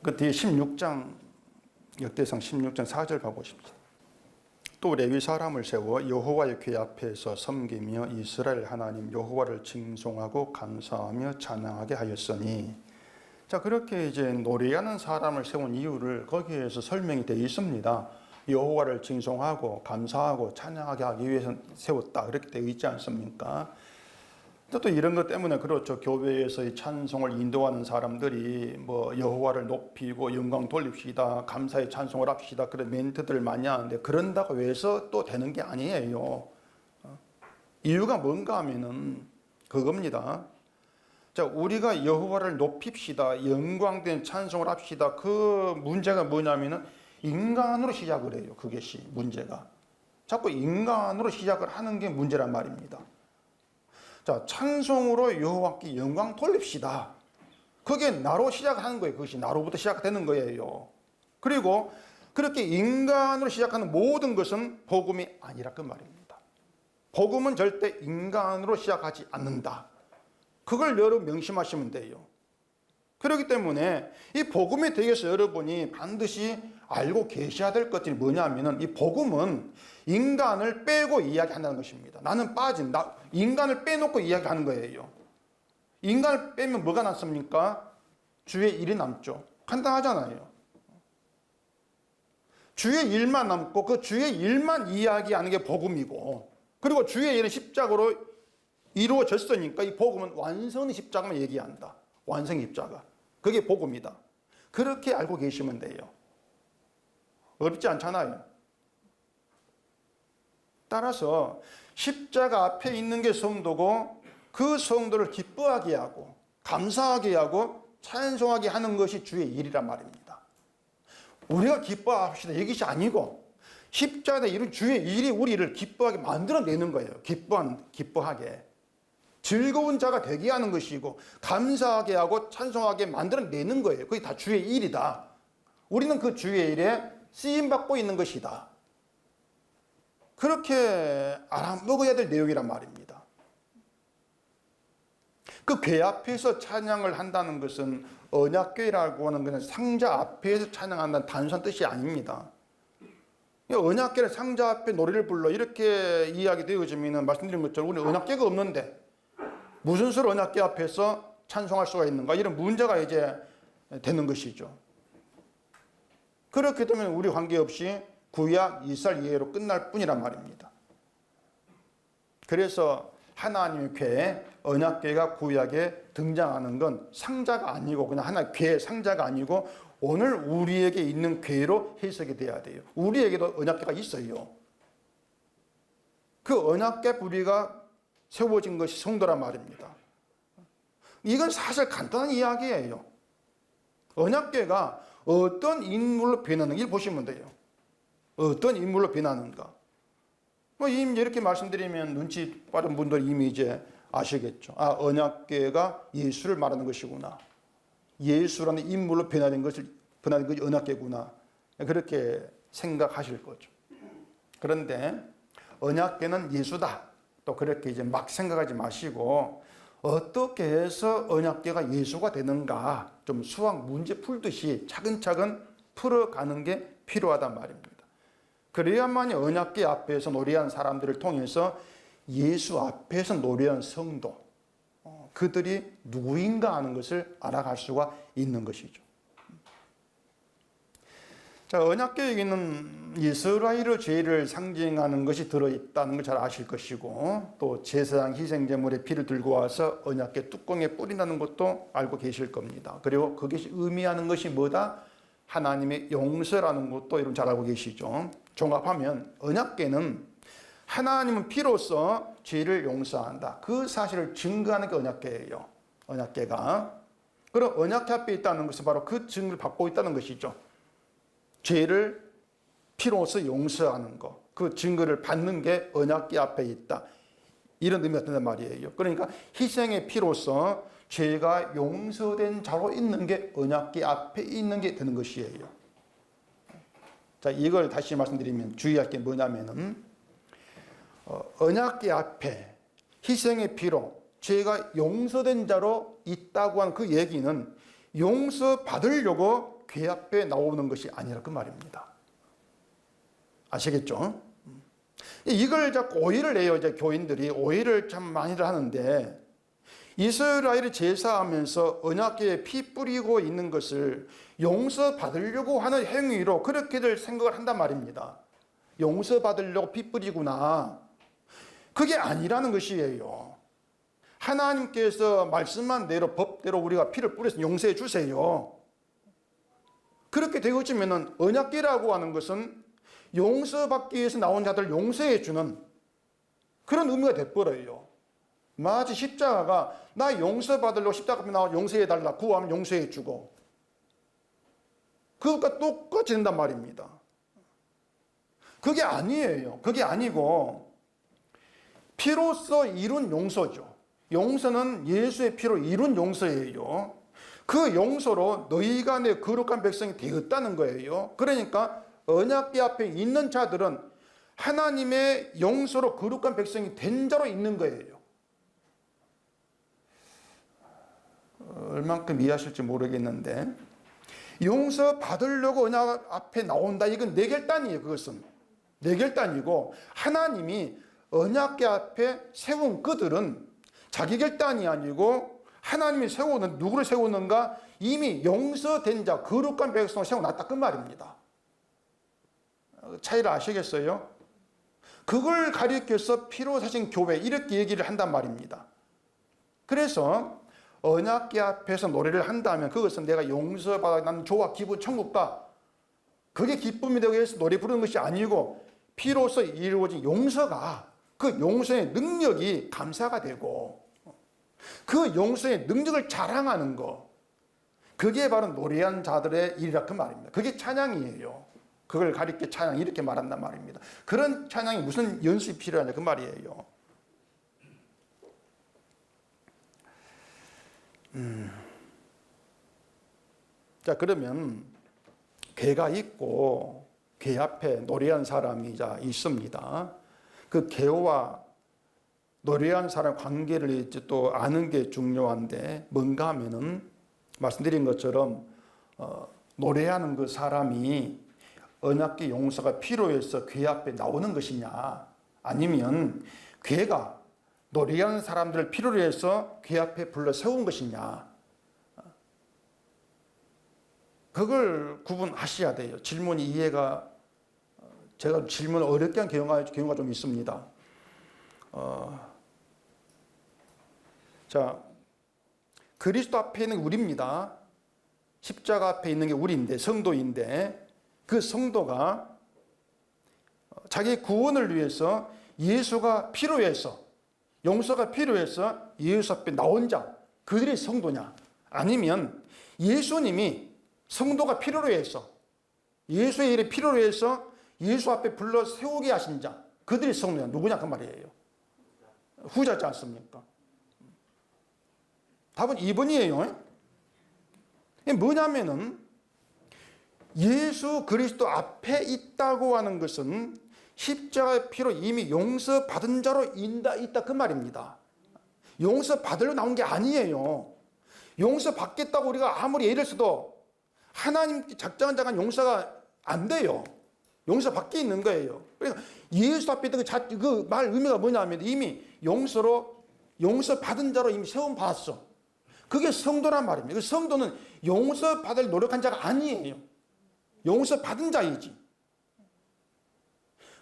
그 뒤에 16장 역대상 16장 4절 봐보십시오. 또 레위 사람을 세워 여호와의 궤 앞에서 섬기며 이스라엘 하나님 여호와를 칭송하고 감사하며 찬양하게 하였으니. 자, 그렇게 이제 노래하는 사람을 세운 이유를 거기에서 설명이 되어 있습니다. 여호와를 칭송하고 감사하고 찬양하게 하기 위해서 세웠다 그렇게 되어 있지 않습니까? 또 이런 것 때문에 그렇죠. 교회에서 이 찬송을 인도하는 사람들이 뭐 여호와를 높이고 영광 돌립시다, 감사의 찬송을 합시다 그런 멘트들을 많이 하는데 그런다고 해서 또 되는 게 아니에요. 이유가 뭔가 하면은 그겁니다. 자, 우리가 여호와를 높입시다, 영광된 찬송을 합시다. 그 문제가 뭐냐면은 인간으로 시작을 해요. 그것이 문제가. 자꾸 인간으로 시작을 하는 게 문제란 말입니다. 자, 찬송으로 여호와께 영광 돌립시다. 그게 나로 시작하는 거예요. 그것이 나로부터 시작되는 거예요. 그리고 그렇게 인간으로 시작하는 모든 것은 복음이 아니라 그 말입니다. 복음은 절대 인간으로 시작하지 않는다. 그걸 여러분 명심하시면 돼요. 그렇기 때문에 이 복음에 대해서 여러분이 반드시 알고 계셔야 될 것들이 뭐냐면은 이 복음은 인간을 빼고 이야기한다는 것입니다. 나는 인간을 빼놓고 이야기하는 거예요. 인간을 빼면 뭐가 남습니까? 주의 일이 남죠. 간단하잖아요. 주의 일만 남고 그 주의 일만 이야기하는 게 복음이고, 그리고 주의 일은 십자가로 이루어졌으니까 이 복음은 완성의 십자가만 얘기한다. 완성의 십자가. 그게 복음이다. 그렇게 알고 계시면 돼요. 어렵지 않잖아요. 따라서 십자가 앞에 있는 게 성도고 그 성도를 기뻐하게 하고 감사하게 하고 찬송하게 하는 것이 주의 일이란 말입니다. 우리가 기뻐합시다 이것이 아니고 십자가에 이룬 주의 일이 우리를 기뻐하게 만들어내는 거예요. 기뻐하게. 즐거운 자가 되게 하는 것이고 감사하게 하고 찬송하게 만들어내는 거예요. 그게 다 주의 일이다. 우리는 그 주의 일에 쓰임받고 있는 것이다. 그렇게 알아먹어야 될 내용이란 말입니다. 그 궤 앞에서 찬양을 한다는 것은 언약궤라고 하는 것은 상자 앞에서 찬양한다는 단순한 뜻이 아닙니다. 언약궤를 상자 앞에 노래를 불러 이렇게 이야기되어지면 말씀드린 것처럼 우리 언약궤가 없는데 무슨 수로 언약궤 앞에서 찬송할 수가 있는가 이런 문제가 이제 되는 것이죠. 그렇게 되면 우리 관계없이 구약 이스라엘 이해로 끝날 뿐이란 말입니다. 그래서 하나님의 궤, 언약궤가 구약에 등장하는 건 상자가 아니고 그냥 하나의 궤, 상자가 아니고 오늘 우리에게 있는 궤로 해석이 돼야 돼요. 우리에게도 언약궤가 있어요. 그 언약궤 부리가 세워진 것이 성도란 말입니다. 이건 사실 간단한 이야기예요. 언약궤가 어떤 인물로 변하는지 보시면 돼요. 어떤 인물로 변하는가. 이미 이렇게 말씀드리면 눈치 빠른 분들 이미 이제 아시겠죠. 언약궤가 예수를 말하는 것이구나. 예수라는 인물로 변화된 것이 언약궤구나. 그렇게 생각하실 거죠. 그런데 언약궤는 예수다. 또 그렇게 이제 막 생각하지 마시고 어떻게 해서 언약궤가 예수가 되는가 좀 수학 문제 풀듯이 차근차근 풀어가는 게 필요하단 말입니다. 그래야만이 언약궤 앞에서 노래한 사람들을 통해서 예수 앞에서 노래한 성도, 그들이 누구인가 하는 것을 알아갈 수가 있는 것이죠. 자, 언약궤에는 이스라엘의 죄를 상징하는 것이 들어있다는 걸 잘 아실 것이고, 또 제사장 희생제물의 피를 들고 와서 언약궤 뚜껑에 뿌린다는 것도 알고 계실 겁니다. 그리고 그것이 의미하는 것이 뭐다? 하나님의 용서라는 것도 여러분 잘 알고 계시죠. 종합하면 언약궤는 하나님은 피로써 죄를 용서한다, 그 사실을 증거하는 게 언약궤예요. 언약궤가. 그럼 언약궤 앞에 있다는 것은 바로 그 증거를 받고 있다는 것이죠. 죄를 피로써 용서하는 것, 그 증거를 받는 게 언약궤 앞에 있다, 이런 의미가 된단 말이에요. 그러니까 희생의 피로써 죄가 용서된 자로 있는 게 언약궤 앞에 있는 게 되는 것이에요. 자, 이걸 다시 말씀드리면 주의할 게 뭐냐면은 언약궤 앞에 희생의 피로 죄가 용서된 자로 있다고 하는 그 얘기는 용서 받으려고 궤 앞에 나오는 것이 아니라 그 말입니다. 아시겠죠? 이걸 자꾸 오해를 해요. 이제 교인들이 오해를 참 많이들 하는데, 이스라엘이 제사하면서 언약궤에 피 뿌리고 있는 것을 용서받으려고 하는 행위로 그렇게들 생각을 한단 말입니다. 용서받으려고 피 뿌리구나. 그게 아니라는 것이에요. 하나님께서 말씀한 대로 법대로 우리가 피를 뿌려서 용서해 주세요. 그렇게 되어지면은 언약궤라고 하는 것은 용서받기 위해서 나온 자들을 용서해 주는 그런 의미가 돼버려요. 마치 십자가가 나 용서받으려고 십자가 앞에 나와 용서해 달라 구하면 용서해 주고, 그것과 똑같이 된단 말입니다. 그게 아니에요. 그게 아니고 피로써 이룬 용서죠. 용서는 예수의 피로 이룬 용서예요. 그 용서로 너희가 내 거룩한 백성이 되었다는 거예요. 그러니까 언약궤 앞에 있는 자들은 하나님의 용서로 거룩한 백성이 된 자로 있는 거예요. 얼만큼 이해하실지 모르겠는데, 용서 받으려고 언약 앞에 나온다, 이건 내 결단이에요. 그것은 내 결단이고, 하나님이 언약궤 앞에 세운 그들은 자기 결단이 아니고 하나님이 세우는, 누구를 세우는가? 이미 용서된 자, 거룩한 백성을 세워놨다, 그 말입니다. 차이를 아시겠어요? 그걸 가리켜서 피로 사신 교회, 이렇게 얘기를 한단 말입니다. 그래서 언약궤 앞에서 노래를 한다면 그것은 내가 용서받아, 난 좋아, 기분 천국가, 그게 기쁨이 되기 위해서 노래 부르는 것이 아니고, 피로서 이루어진 용서가, 그 용서의 능력이 감사가 되고 그 용서의 능력을 자랑하는 것, 그게 바로 노래한 자들의 일이라 그 말입니다. 그게 찬양이에요. 그걸 가리켜 찬양, 이렇게 말한단 말입니다. 그런 찬양이 무슨 연습이 필요하냐 그 말이에요. 자, 그러면 궤가 있고 궤 앞에 노래한 사람이 있습니다. 그 궤와 노래한 사람 관계를 이제 또 아는 게 중요한데, 뭔가 하면은 말씀드린 것처럼 노래하는 그 사람이 언약궤 용서가 필요해서 궤 앞에 나오는 것이냐, 아니면 궤가 노래하는 사람들을 필요로 해서 궤 앞에 불러 세운 것이냐, 그걸 구분하셔야 돼요. 질문이 이해가, 제가 질문을 어렵게 한 경우가 좀 있습니다. 자, 그리스도 앞에 있는 우리입니다. 십자가 앞에 있는 게 우리인데, 성도인데, 그 성도가 자기 구원을 위해서 예수가 필요해서, 용서가 필요해서 예수 앞에 나온 자, 그들이 성도냐, 아니면 예수님이 성도가 필요로 해서, 예수의 일이 필요로 해서 예수 앞에 불러 세우게 하신 자, 그들이 성도냐, 누구냐 그 말이에요. 후자지 않습니까? 답은 2번이에요. 뭐냐면은 예수 그리스도 앞에 있다고 하는 것은 십자가의 피로 이미 용서받은 자로 있다 그 말입니다. 용서받으려 나온 게 아니에요. 용서받겠다고 우리가 아무리 애를 써도 하나님 작정한 자간 용서가 안 돼요. 용서받게 있는 거예요. 그러니까 예수 앞에 있던 그 말 의미가 뭐냐면 이미 용서받은 자로 이미 세움 받았어. 그게 성도란 말입니다. 그 성도는 용서받을 노력한 자가 아니에요. 용서받은 자이지.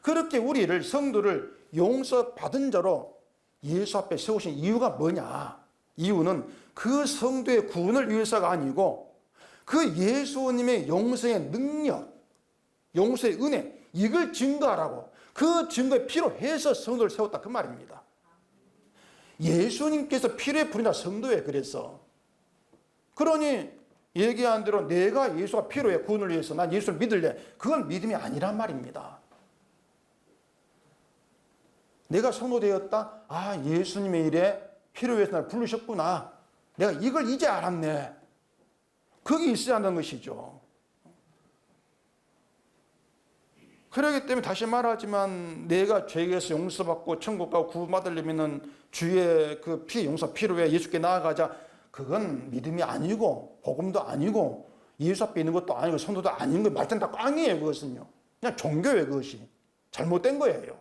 그렇게 우리를 성도를 용서받은 자로 예수 앞에 세우신 이유가 뭐냐? 이유는 그 성도의 구원을 위해서가 아니고 그 예수님의 용서의 능력, 용서의 은혜, 이걸 증거하라고 그 증거에 필요해서 성도를 세웠다 그 말입니다. 예수님께서 필요에 부른 자 성도에 그래서 그러니 얘기한 대로 내가 예수가 필요해 구원을 위해서 난 예수를 믿을래 그건 믿음이 아니란 말입니다. 내가 성도 되었다. 아 예수님의 일에 필요해서 나를 부르셨구나. 내가 이걸 이제 알았네. 그게 있어야 한다는 것이죠. 그렇기 때문에 다시 말하지만 내가 죄에서 용서받고 천국 가고 구원받으려면 주의 그 피 용서 필요해 예수께 나아가자. 그건 믿음이 아니고 복음도 아니고 예수 앞에 있는 것도 아니고 성도도 아닌 거예요. 말단 다 꽝이에요. 그것은요. 그냥 종교예요. 그것이. 잘못된 거예요.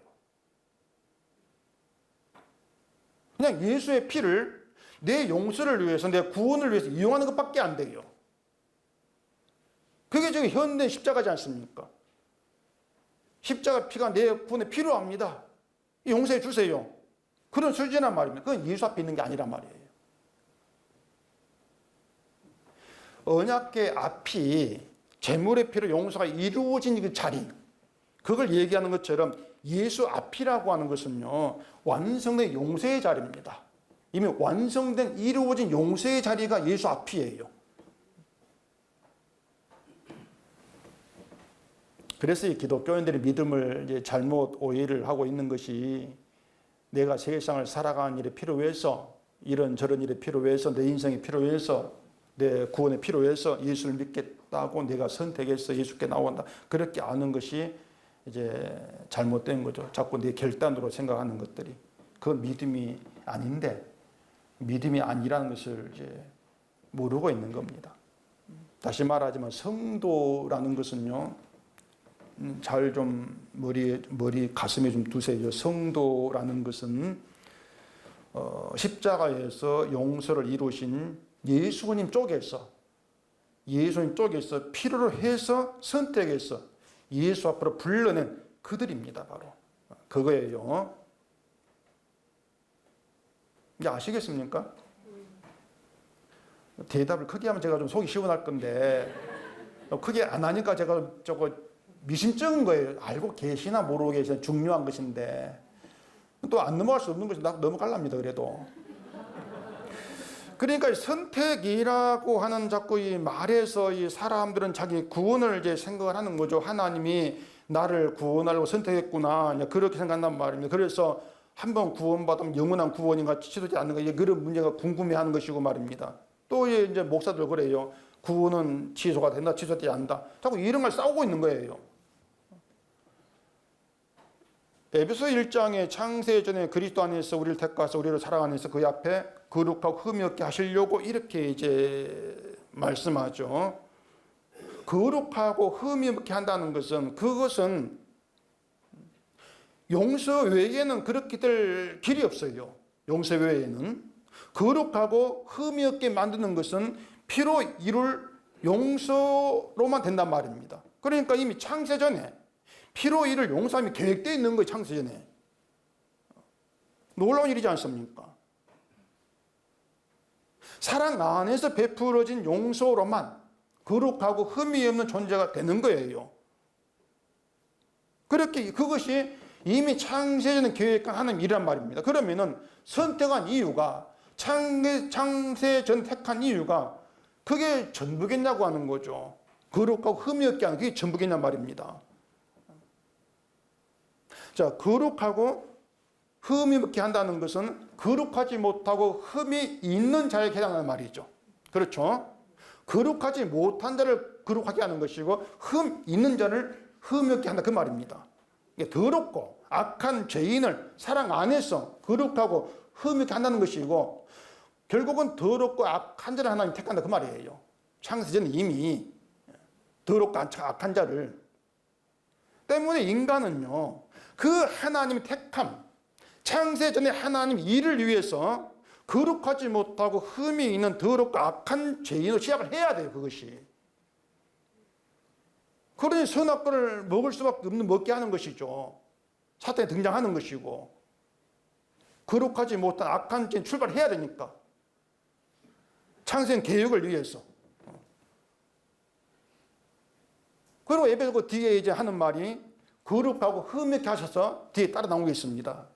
그냥 예수의 피를 내 용서를 위해서 내 구원을 위해서 이용하는 것밖에 안 돼요. 그게 지금 현대 십자가지 않습니까? 십자가 피가 내 구원에 필요합니다. 용서해 주세요. 그런 수준이란 말입니다. 그건 예수 앞에 있는 게 아니란 말이에요. 언약궤 앞이 제물의 피로 용서가 이루어진 그 자리, 그걸 얘기하는 것처럼 예수 앞이라고 하는 것은요, 완성된 용서의 자리입니다. 이미 완성된 이루어진 용서의 자리가 예수 앞이에요. 그래서 이 기독교인들이 믿음을 이제 잘못 오해를 하고 있는 것이 내가 세상을 살아가는 일에 필요해서 이런저런 일에 필요해서 내 인생에 필요해서 내 구원에 필요해서 예수를 믿겠다고 내가 선택해서 예수께 나온다. 그렇게 아는 것이 이제 잘못된 거죠. 자꾸 내 결단으로 생각하는 것들이. 그건 믿음이 아닌데 믿음이 아니라는 것을 이제 모르고 있는 겁니다. 다시 말하지만 성도라는 것은요. 잘 좀 머리 가슴에 좀 두세요. 성도라는 것은 십자가에서 용서를 이루신 예수님 쪽에서 필요로 해서 선택해서 예수 앞으로 불러낸 그들입니다. 바로 그거예요. 이제 아시겠습니까? 대답을 크게 하면 제가 좀 속이 시원할 건데 크게 안 하니까 제가 저거 미심쩍은 거예요. 알고 계시나 모르고 계시나 중요한 것인데 또 안 넘어갈 수 없는 것이 넘어갈랍니다. 그래도 그러니까 선택이라고 하는 자꾸 이 말에서 이 사람들은 자기 구원을 이제 생각을 하는 거죠. 하나님이 나를 구원하려고 선택했구나. 그렇게 생각한단 말입니다. 그래서 한번 구원받으면 영원한 구원인가 취소되지 않는 거 그런 문제가 궁금해하는 것이고 말입니다. 또 이제 목사들 그래요. 구원은 취소가 된다, 취소되지 않는다. 자꾸 이런 걸 싸우고 있는 거예요. 에베소 1장에 창세전에 그리스도 안에서 우리를 택하사 우리를 사랑 안에서 그 앞에 거룩하고 흠이 없게 하시려고 이렇게 이제 말씀하죠. 거룩하고 흠이 없게 한다는 것은 그것은 용서 외에는 그렇게 될 길이 없어요. 용서 외에는 거룩하고 흠이 없게 만드는 것은 피로 이룰 용서로만 된단 말입니다. 그러니까 이미 창세전에 피로 이룰 용서함이 계획되어 있는 거예요. 창세전에. 놀라운 일이지 않습니까? 사랑 안에서 베풀어진 용서로만 거룩하고 흠이 없는 존재가 되는 거예요. 그렇게 그것이 이미 창세전에 계획한 하나님 일이란 말입니다. 그러면은 선택한 이유가 창세전 택한 이유가 그게 전부겠냐고 하는 거죠. 거룩하고 흠이 없게 하는 그게 전부겠냐 말입니다. 자, 거룩하고 흠이 없게 한다는 것은 거룩하지 못하고 흠이 있는 자에게 해당하는 말이죠. 그렇죠? 거룩하지 못한 자를 거룩하게 하는 것이고 흠 있는 자를 흠이 없게 한다 그 말입니다. 더럽고 악한 죄인을 사랑 안에서 거룩하고 흠있게 한다는 것이고, 결국은 더럽고 악한 자를 하나님 택한다 그 말이에요. 창세전에 이미 더럽고 악한 자를 때문에 인간은요, 그 하나님의 택함, 창세전에 하나님 일을 위해서 거룩하지 못하고 흠이 있는 더럽고 악한 죄인으로 시작을 해야 돼요. 그것이. 그러니 선악과를 먹을 수밖에 없는 먹게 하는 것이죠. 사탄이 등장하는 것이고, 거룩하지 못한 악한 죄인 출발해야 되니까. 창세전 개혁을 위해서. 그리고 에베소 그 뒤에 이제 하는 말이 거룩하고 흠있게 하셔서 뒤에 따라 나오고 있습니다.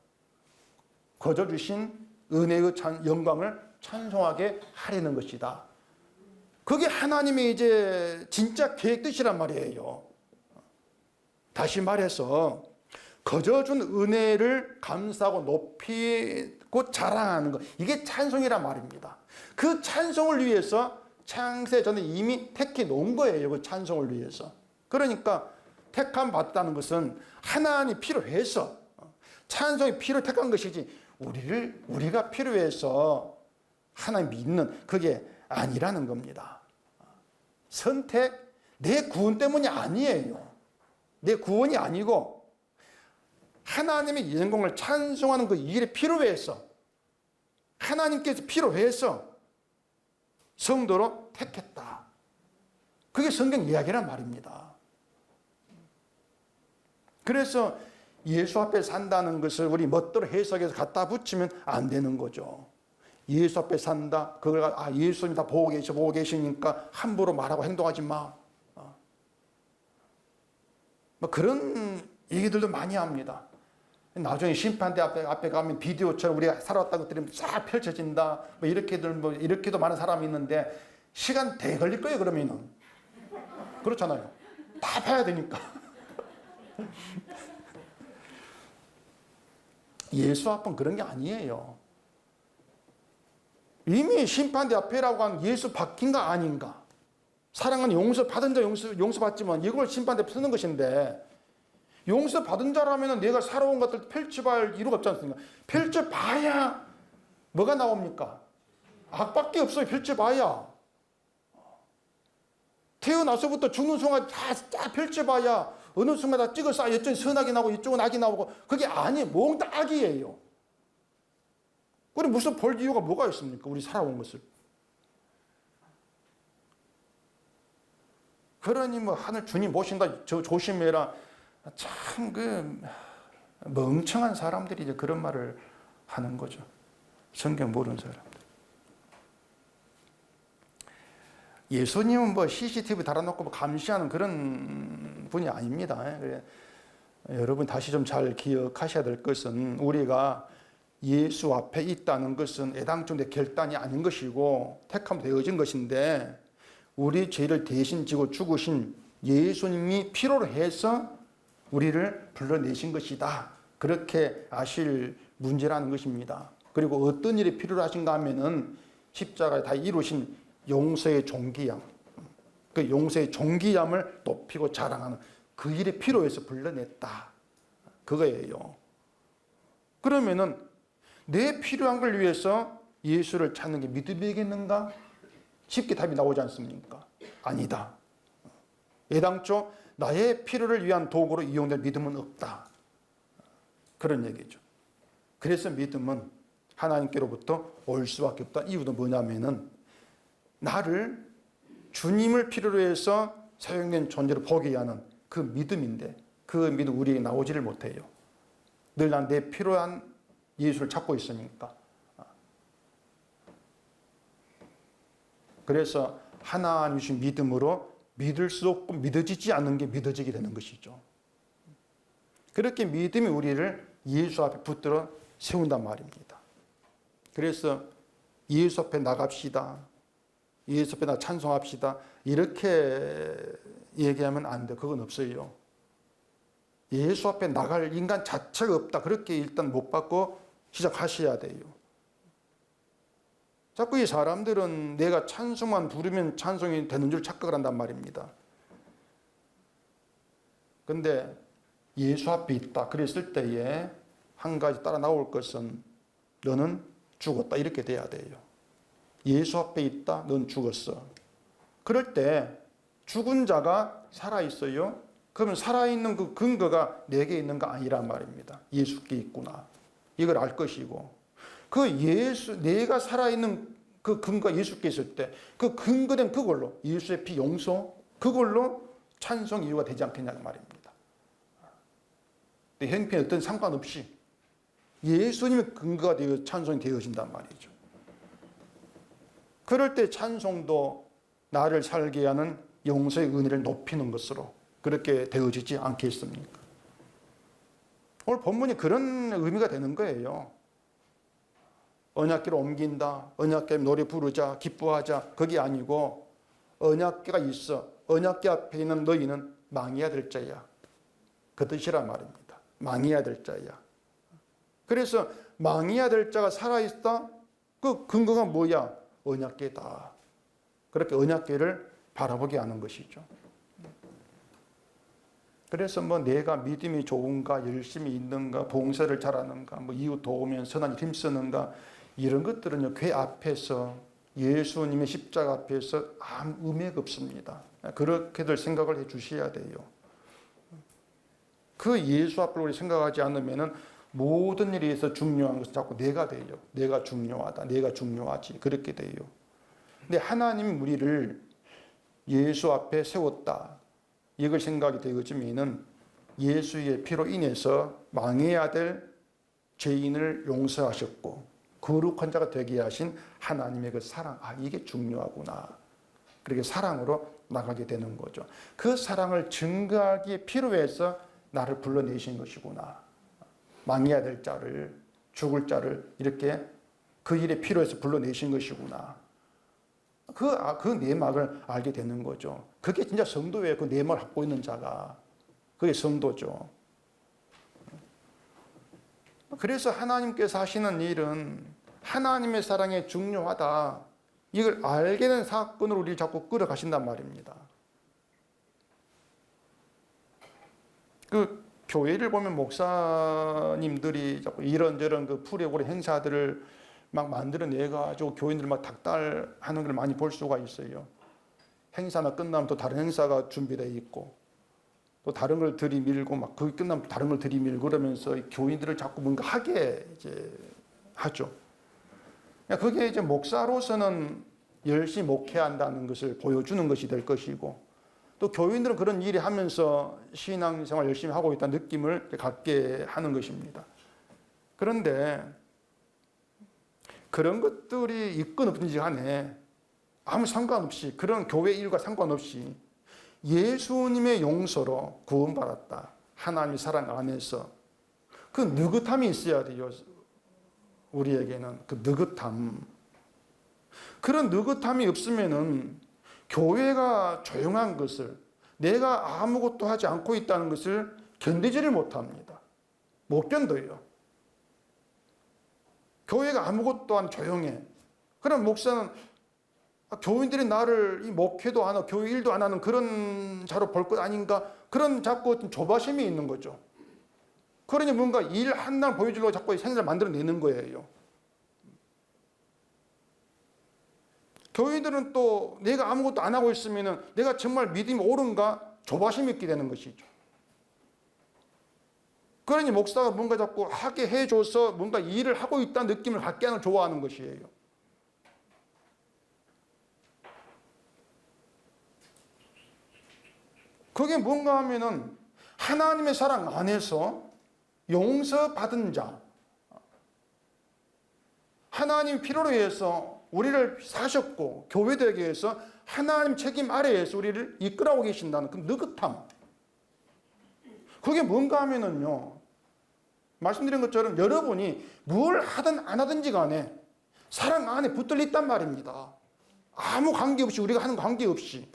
거저 주신 은혜의 영광을 찬송하게 하려는 것이다. 그게 하나님의 이제 진짜 계획 뜻이란 말이에요. 다시 말해서 거저 준 은혜를 감사하고 높이고 자랑하는 것, 이게 찬송이란 말입니다. 그 찬송을 위해서 창세 전에 이미 택해 놓은 거예요. 그 찬송을 위해서. 그러니까 택함 받다는 것은 하나님이 필요해서, 찬송이 필요 택한 것이지 우리가 필요해서 하나님 믿는 그게 아니라는 겁니다. 선택, 내 구원 때문이 아니에요. 내 구원이 아니고 하나님의 영광을 찬송하는 그 일이 필요해서, 하나님께서 필요해서 성도로 택했다. 그게 성경 이야기란 말입니다. 그래서 예수 앞에 산다는 것을 우리 멋대로 해석해서 갖다 붙이면 안 되는 거죠. 예수 앞에 산다. 그걸 예수님 다 보고 계시니까 함부로 말하고 행동하지 마. 뭐 그런 얘기들도 많이 합니다. 나중에 심판대 앞에 가면 비디오처럼 우리가 살아왔다는 것들이 쫙 펼쳐진다. 뭐 이렇게도 많은 사람이 있는데 시간 대 걸릴 거예요. 그러면은 그렇잖아요. 다 봐야 되니까. 예수 앞은 그런 게 아니에요. 이미 심판대 앞에라고 하는 예수 바뀐가 아닌가. 사랑은 용서받은 자 용서받지만 이걸 심판대 앞에 쓰는 것인데, 용서받은 자라면 내가 살아온 것들 펼쳐봐야 할 이유가 없지 않습니까? 펼쳐봐야 뭐가 나옵니까? 악밖에 없어요. 펼쳐봐야. 태어나서부터 죽는 순간 다 펼쳐봐야 어느 순간 다 찍어서 이쪽은 선악이 나오고 이쪽은 악이 나오고, 그게 아니에요. 몽땅 악이에요. 우리 무슨 볼 이유가 뭐가 있습니까? 우리 살아온 것을. 그러니 뭐 하늘 주님 모신다, 저 조심해라. 참 멍청한 사람들이 이제 그런 말을 하는 거죠. 성경 모르는 사람들. 예수님은 뭐 CCTV 달아놓고 뭐 감시하는 그런 분이 아닙니다. 여러분 다시 좀 잘 기억하셔야 될 것은, 우리가 예수 앞에 있다는 것은 애당초 결단이 아닌 것이고 택함 되어진 것인데, 우리 죄를 대신 지고 죽으신 예수님이 필요로 해서 우리를 불러내신 것이다. 그렇게 아실 문제라는 것입니다. 그리고 어떤 일이 필요로 하신가 하면은 십자가에 다 이루신 용서의 종기함, 그 용서의 종기함을 높이고 자랑하는 그 일이 필요해서 불러냈다. 그거예요. 그러면은 내 필요한 걸 위해서 예수를 찾는 게 믿음이겠는가? 쉽게 답이 나오지 않습니까? 아니다. 애당초 나의 필요를 위한 도구로 이용될 믿음은 없다. 그런 얘기죠. 그래서 믿음은 하나님께로부터 올 수밖에 없다. 이유도 뭐냐면은, 나를 주님을 필요로 해서 사용된 존재로 보게 하는 그 믿음인데, 그 믿음 우리에게 나오지를 못해요. 늘 난 내 필요한 예수를 찾고 있으니까. 그래서 하나님 주신 믿음으로 믿을 수 없고 믿어지지 않는 게 믿어지게 되는 것이죠. 그렇게 믿음이 우리를 예수 앞에 붙들어 세운단 말입니다. 그래서 예수 앞에 나갑시다. 예수 앞에 나 찬송합시다. 이렇게 얘기하면 안 돼. 그건 없어요. 예수 앞에 나갈 인간 자체가 없다. 그렇게 일단 못 받고 시작하셔야 돼요. 자꾸 이 사람들은 내가 찬송만 부르면 찬송이 되는 줄 착각을 한단 말입니다. 근데 예수 앞에 있다 그랬을 때에 한 가지 따라 나올 것은 너는 죽었다 이렇게 돼야 돼요. 예수 앞에 있다, 넌 죽었어. 그럴 때 죽은 자가 살아있어요. 그러면 살아있는 그 근거가 내게 있는 거 아니란 말입니다. 예수께 있구나. 이걸 알 것이고, 내가 살아있는 그 근거가 예수께 있을 때, 그 근거된 그걸로, 예수의 피 용서, 그걸로 찬송 이유가 되지 않겠냐는 말입니다. 형편에 어떤 상관없이 예수님의 근거가 되어 찬송이 되어진단 말이죠. 그럴 때 찬송도 나를 살게 하는 용서의 은혜를 높이는 것으로 그렇게 되어지지 않겠습니까? 오늘 본문이 그런 의미가 되는 거예요. 언약궤를 옮긴다, 언약궤 노래 부르자, 기뻐하자, 그게 아니고 언약궤가 있어. 언약궤 앞에 있는 너희는 망해야 될 자야. 그 뜻이란 말입니다. 망해야 될 자야. 그래서 망해야 될 자가 살아있다? 그 근거가 뭐야? 언약궤다. 그렇게 언약궤를 바라보게 하는 것이죠. 그래서 내가 믿음이 좋은가, 열심히 있는가, 봉사를 잘하는가, 이웃 도우면 선한 힘 쓰는가, 이런 것들은요, 궤 앞에서, 예수님의 십자가 앞에서 아무 의미가 없습니다. 그렇게들 생각을 해 주셔야 돼요. 그 예수 앞을 우리 생각하지 않으면은 모든 일에 있어서 중요한 것은 자꾸 내가 돼요. 내가 중요하다. 내가 중요하지. 그렇게 돼요. 근데 하나님이 우리를 예수 앞에 세웠다. 이걸 생각이 되어지면은 예수의 피로 인해서 망해야 될 죄인을 용서하셨고 거룩한 자가 되게 하신 하나님의 그 사랑, 이게 중요하구나. 그렇게 사랑으로 나가게 되는 거죠. 그 사랑을 증거하기에 필요해서 나를 불러내신 것이구나. 망해야 될 자를, 죽을 자를 이렇게 그 일에 필요해서 불러내신 것이구나. 그 내막을 알게 되는 거죠. 그게 진짜 성도예요. 그 내막을 갖고 있는 자가. 그게 성도죠. 그래서 하나님께서 하시는 일은 하나님의 사랑이 중요하다. 이걸 알게 된 사건으로 우리를 자꾸 끌어가신단 말입니다. 그 교회를 보면 목사님들이 자꾸 이런저런 그 프레고리 행사들을 막 만들어내가지고 교인들 막 닥달하는 걸 많이 볼 수가 있어요. 행사가 끝나면 또 다른 행사가 준비되어 있고, 또 다른 걸 들이밀고, 막 그게 끝나면 다른 걸 들이밀고 그러면서 교인들을 자꾸 뭔가 하게 이제 하죠. 그게 이제 목사로서는 열심히 목회한다는 것을 보여주는 것이 될 것이고, 또 교인들은 그런 일을 하면서 신앙생활 열심히 하고 있다는 느낌을 갖게 하는 것입니다. 그런데 그런 것들이 있건 없든지 간에 아무 상관없이, 그런 교회 일과 상관없이 예수님의 용서로 구원받았다. 하나님의 사랑 안에서 그 느긋함이 있어야 돼요. 우리에게는 그 느긋함. 그런 느긋함이 없으면은 교회가 조용한 것을, 내가 아무것도 하지 않고 있다는 것을 견디지를 못합니다. 못 견뎌요. 교회가 아무것도 안 조용해. 그럼 목사는 교인들이 나를 이 목회도 안 하고 교회 일도 안 하는 그런 자로 볼 것 아닌가? 그런 자꾸 조바심이 있는 거죠. 그러니 뭔가 일 한 날 보여주려고 자꾸 생사를 만들어내는 거예요. 교인들은 또 내가 아무것도 안 하고 있으면 내가 정말 믿음이 옳은가? 조바심이 있게 되는 것이죠. 그러니 목사가 뭔가 자꾸 하게 해줘서 뭔가 일을 하고 있다는 느낌을 갖게 하는 좋아하는 것이에요. 그게 뭔가 하면은 하나님의 사랑 안에서 용서받은 자, 하나님 필요로 해서 우리를 사셨고 교회되게 해서 하나님 책임 아래에서 우리를 이끌어오고 계신다는 그 느긋함. 그게 뭔가 하면은요, 말씀드린 것처럼 여러분이 뭘 하든 안 하든지 간에 사랑 안에 붙들려 있단 말입니다. 아무 관계없이, 우리가 하는 관계없이.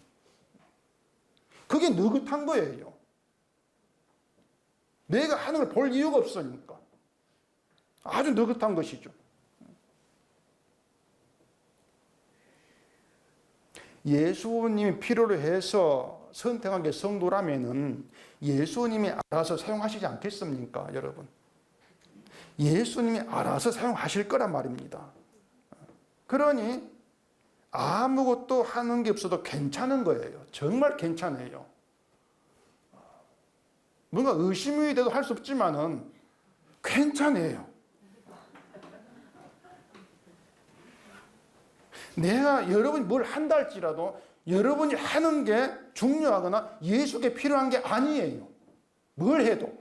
그게 느긋한 거예요. 내가 하는 걸 볼 이유가 없으니까. 아주 느긋한 것이죠. 예수님이 필요로 해서 선택한 게 성도라면은 예수님이 알아서 사용하시지 않겠습니까, 여러분? 예수님이 알아서 사용하실 거란 말입니다. 그러니 아무것도 하는 게 없어도 괜찮은 거예요. 정말 괜찮아요. 뭔가 의심이 돼도 할 수 없지만은 괜찮아요. 내가 여러분이 뭘 한다 할지라도 여러분이 하는 게 중요하거나 예수께 필요한 게 아니에요. 뭘 해도.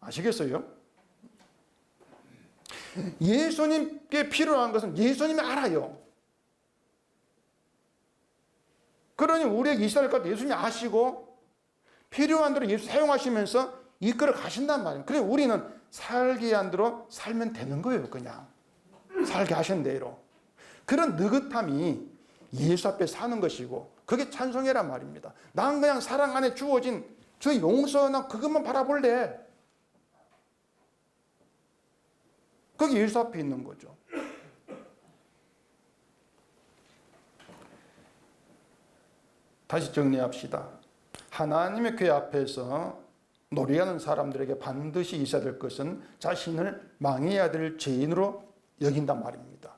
아시겠어요? 예수님께 필요한 것은 예수님이 알아요. 그러니 우리에게 있어야 할 것 예수님이 아시고 필요한 대로 예수 사용하시면서 이끌어 가신단 말이에요. 그래서 우리는 살기 한 대로 살면 되는 거예요. 그냥 살게 하신 대로. 그런 느긋함이 예수 앞에 사는 것이고 그게 찬송이란 말입니다. 난 그냥 사랑 안에 주어진 저 용서나 그것만 바라볼래. 그게 예수 앞에 있는 거죠. 다시 정리합시다. 하나님의 교회 앞에서 노래하는 사람들에게 반드시 있어야 될 것은 자신을 망해야 될 죄인으로 여긴단 말입니다.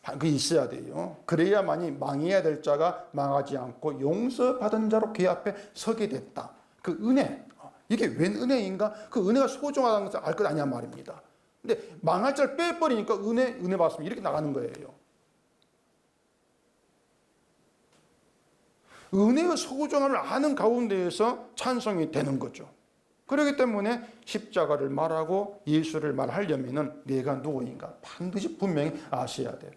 그게 있어야 돼요. 그래야만이 망해야 될 자가 망하지 않고 용서받은 자로 교회 앞에 서게 됐다. 그 은혜, 이게 웬 은혜인가? 그 은혜가 소중하다는 것을 알 것 아니냐 말입니다. 근데 망할 자를 빼버리니까 은혜 받습니다. 이렇게 나가는 거예요. 은혜의 소중함을 아는 가운데에서 찬송이 되는 거죠. 그렇기 때문에 십자가를 말하고 예수를 말하려면은 내가 누구인가 반드시 분명히 아셔야 돼요.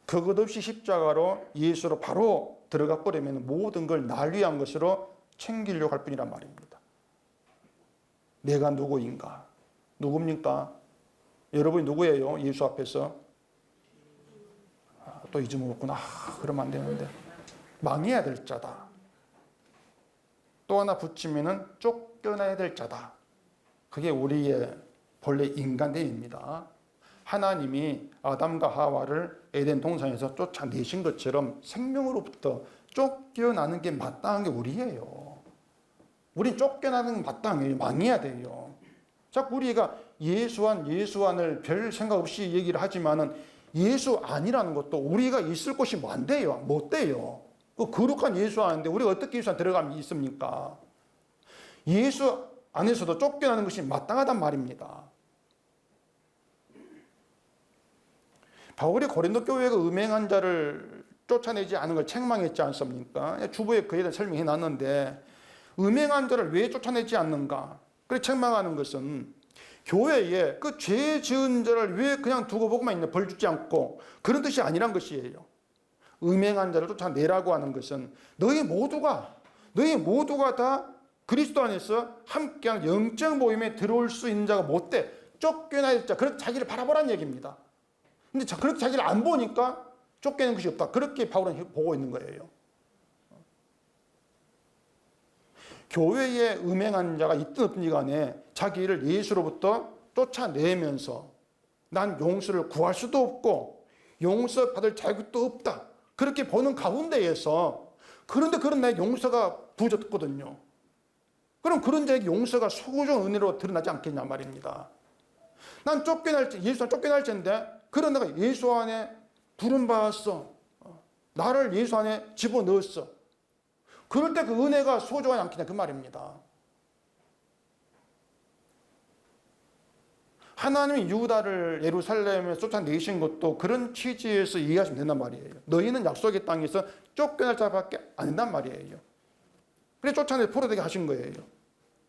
그것 없이 십자가로 예수로 바로 들어가 버리면 모든 걸 날 위한 것으로 챙기려고 할 뿐이란 말입니다. 내가 누구인가? 누굽니까? 여러분이 누구예요? 예수 앞에서? 또 잊어먹었구나. 그러면 안 되는데. 망해야 될 자다. 또 하나 붙이면은 쫓겨나야 될 자다. 그게 우리의 본래 인간대입니다. 하나님이 아담과 하와를 에덴 동산에서 쫓아내신 것처럼 생명으로부터 쫓겨나는 게 마땅한 게 우리예요. 우린 쫓겨나는 게 마땅해요. 망해야 돼요. 자꾸 우리가 예수안을 별 생각 없이 얘기를 하지만은 예수 아니라는 것도 우리가 있을 곳이 뭐 안 돼요. 못 돼요. 그 거룩한 예수 안인데 우리가 어떻게 예수 안 들어가면 있습니까? 예수 안에서도 쫓겨나는 것이 마땅하단 말입니다. 바울이 고린도 교회가 음행한 자를 쫓아내지 않은 걸 책망했지 않습니까? 주보에 그에 대해 설명해 놨는데 음행한 자를 왜 쫓아내지 않는가? 그래 책망하는 것은 교회에 그 죄 지은 자를 왜 그냥 두고 보고만 있냐, 벌 주지 않고 그런 뜻이 아니란 것이에요. 음행한 자를 쫓아내라고 하는 것은 너희 모두가 다 그리스도 안에서 함께한 영적 모임에 들어올 수 있는 자가 못 돼. 쫓겨날 자, 그렇게 자기를 바라보라는 얘기입니다. 근데 그렇게 자기를 안 보니까 쫓겨내는 것이 없다. 그렇게 바울은 보고 있는 거예요. 교회에 음행한 자가 있든 없든 간에 자기를 예수로부터 쫓아내면서 난 용서를 구할 수도 없고 용서받을 자격도 없다. 그렇게 보는 가운데에서 그런데 그런 내 용서가 부족했거든요. 그럼 그런 자에게 용서가 소중한 은혜로 드러나지 않겠냐 말입니다. 난 예수 안에 쫓겨날지인데 그런 내가 예수 안에 부름받았어. 나를 예수 안에 집어넣었어. 그럴 때 그 은혜가 소중하지 않겠냐 그 말입니다. 하나님이 유다를 예루살렘에 쫓아내신 것도 그런 취지에서 이해하시면 된단 말이에요. 너희는 약속의 땅에서 쫓겨날 자밖에 안 된단 말이에요. 그래서 쫓아내 포로되게 하신 거예요.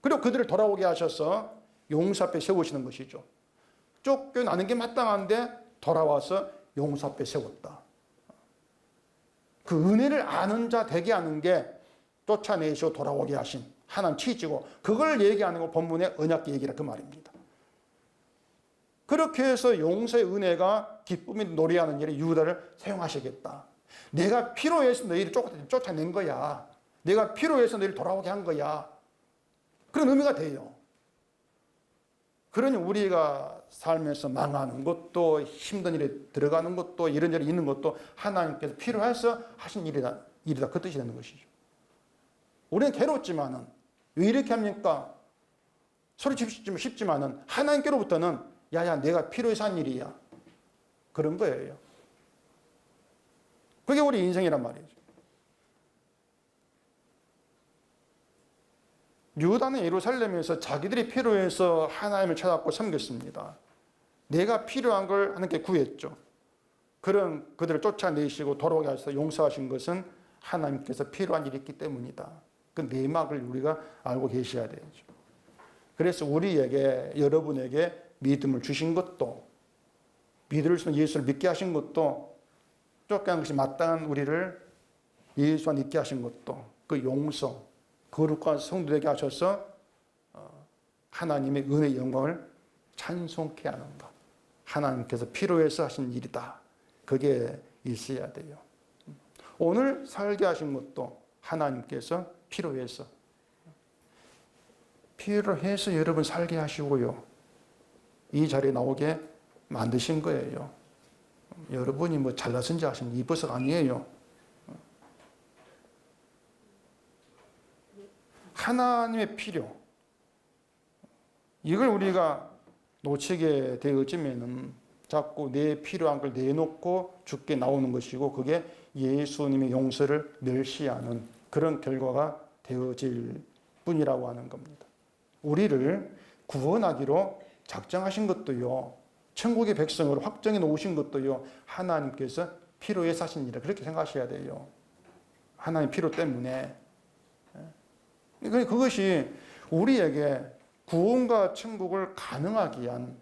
그리고 그들을 돌아오게 하셔서 용사 앞에 세우시는 것이죠. 쫓겨나는 게 마땅한데 돌아와서 용사 앞에 세웠다. 그 은혜를 아는 자 되게 하는 게 쫓아내시고 돌아오게 하신 하나님 취지고 그걸 얘기하는 거 본문의 언약 얘기라 그 말입니다. 그렇게 해서 용서의 은혜가 기쁨이 노래하는 일에 유다를 사용하시겠다. 내가 필요해서 너희를 쫓아낸 거야. 내가 필요해서 너희를 돌아오게 한 거야. 그런 의미가 돼요. 그러니 우리가 살면서 망하는 것도 힘든 일에 들어가는 것도 이런저런 있는 것도 하나님께서 필요해서 하신 일이다 그 뜻이 되는 것이죠. 우리는 괴롭지만은 왜 이렇게 합니까? 소리치고 싶지만은 하나님께로부터는 야야 내가 필요해서 한 일이야 그런 거예요. 그게 우리 인생이란 말이죠. 유다는 예루살렘에서 자기들이 필요해서 하나님을 찾았고 섬겼습니다. 내가 필요한 걸 하나님께 구했죠. 그런 그들을 쫓아내시고 돌아오게 하셔서 용서하신 것은 하나님께서 필요한 일이 있기 때문이다. 그 내막을 우리가 알고 계셔야 되죠. 그래서 우리에게 여러분에게 믿음을 주신 것도 믿을 수 있는 예수를 믿게 하신 것도 쫓겨난 것이 마땅한 우리를 예수 안에 있게 하신 것도 그 용서 거룩한 성도되게 하셔서 하나님의 은혜의 영광을 찬송케 하는 것. 하나님께서 필요해서 하신 일이다. 그게 있어야 돼요. 오늘 살게 하신 것도 하나님께서 필요해서 여러분 살게 하시고요. 이 자리에 나오게 만드신 거예요. 여러분이 뭐 잘나선지 하신 이버섯 아니에요. 하나님의 필요. 이걸 우리가 놓치게 되어지면은 자꾸 내 필요한 걸 내놓고 죽게 나오는 것이고 그게 예수님의 용서를 멸시하는 그런 결과가 되어질 뿐이라고 하는 겁니다. 우리를 구원하기로 작정하신 것도요. 천국의 백성으로 확정해 놓으신 것도요. 하나님께서 필요해서 하신 일이라 그렇게 생각하셔야 돼요. 하나님 필요 때문에. 그것이 우리에게 구원과 천국을 가능하게 한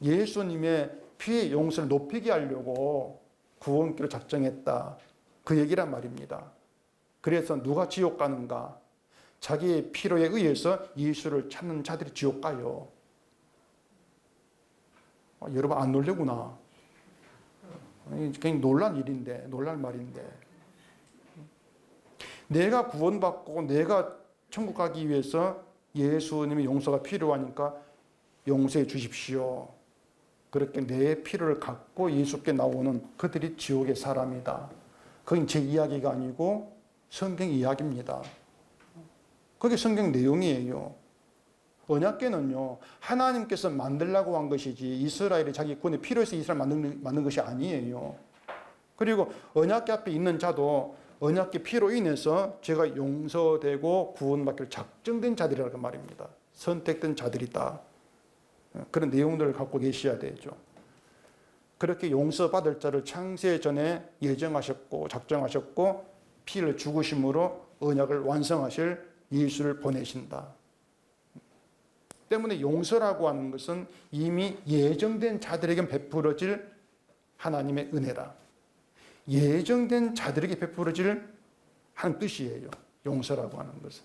예수님의 피의 용서를 높이게 하려고 구원길을 작정했다. 그 얘기란 말입니다. 그래서 누가 지옥 가는가? 자기의 필요에 의해서 예수를 찾는 자들이 지옥 가요. 여러분 안 놀래구나. 굉장히 놀란 일인데, 놀랄 말인데. 내가 구원받고 내가 천국 가기 위해서 예수님의 용서가 필요하니까 용서해 주십시오. 그렇게 내 필요를 갖고 예수께 나오는 그들이 지옥의 사람이다. 그건 제 이야기가 아니고 성경 이야기입니다. 그게 성경 내용이에요. 언약궤는요, 하나님께서 만들라고 한 것이지 이스라엘이 자기 구원에 필요해서 이스라엘 만든 것이 아니에요. 그리고 언약궤 앞에 있는 자도 언약궤 피로 인해서 제가 용서되고 구원받기로 작정된 자들이라고 말입니다. 선택된 자들이다. 그런 내용들을 갖고 계셔야 되죠. 그렇게 용서받을 자를 창세 전에 예정하셨고 작정하셨고 피를 죽으심으로 언약을 완성하실 예수를 보내신다. 때문에 용서라고 하는 것은 이미 예정된 자들에게 베풀어질 하나님의 은혜다. 예정된 자들에게 베풀어질 하는 뜻이에요. 용서라고 하는 것은.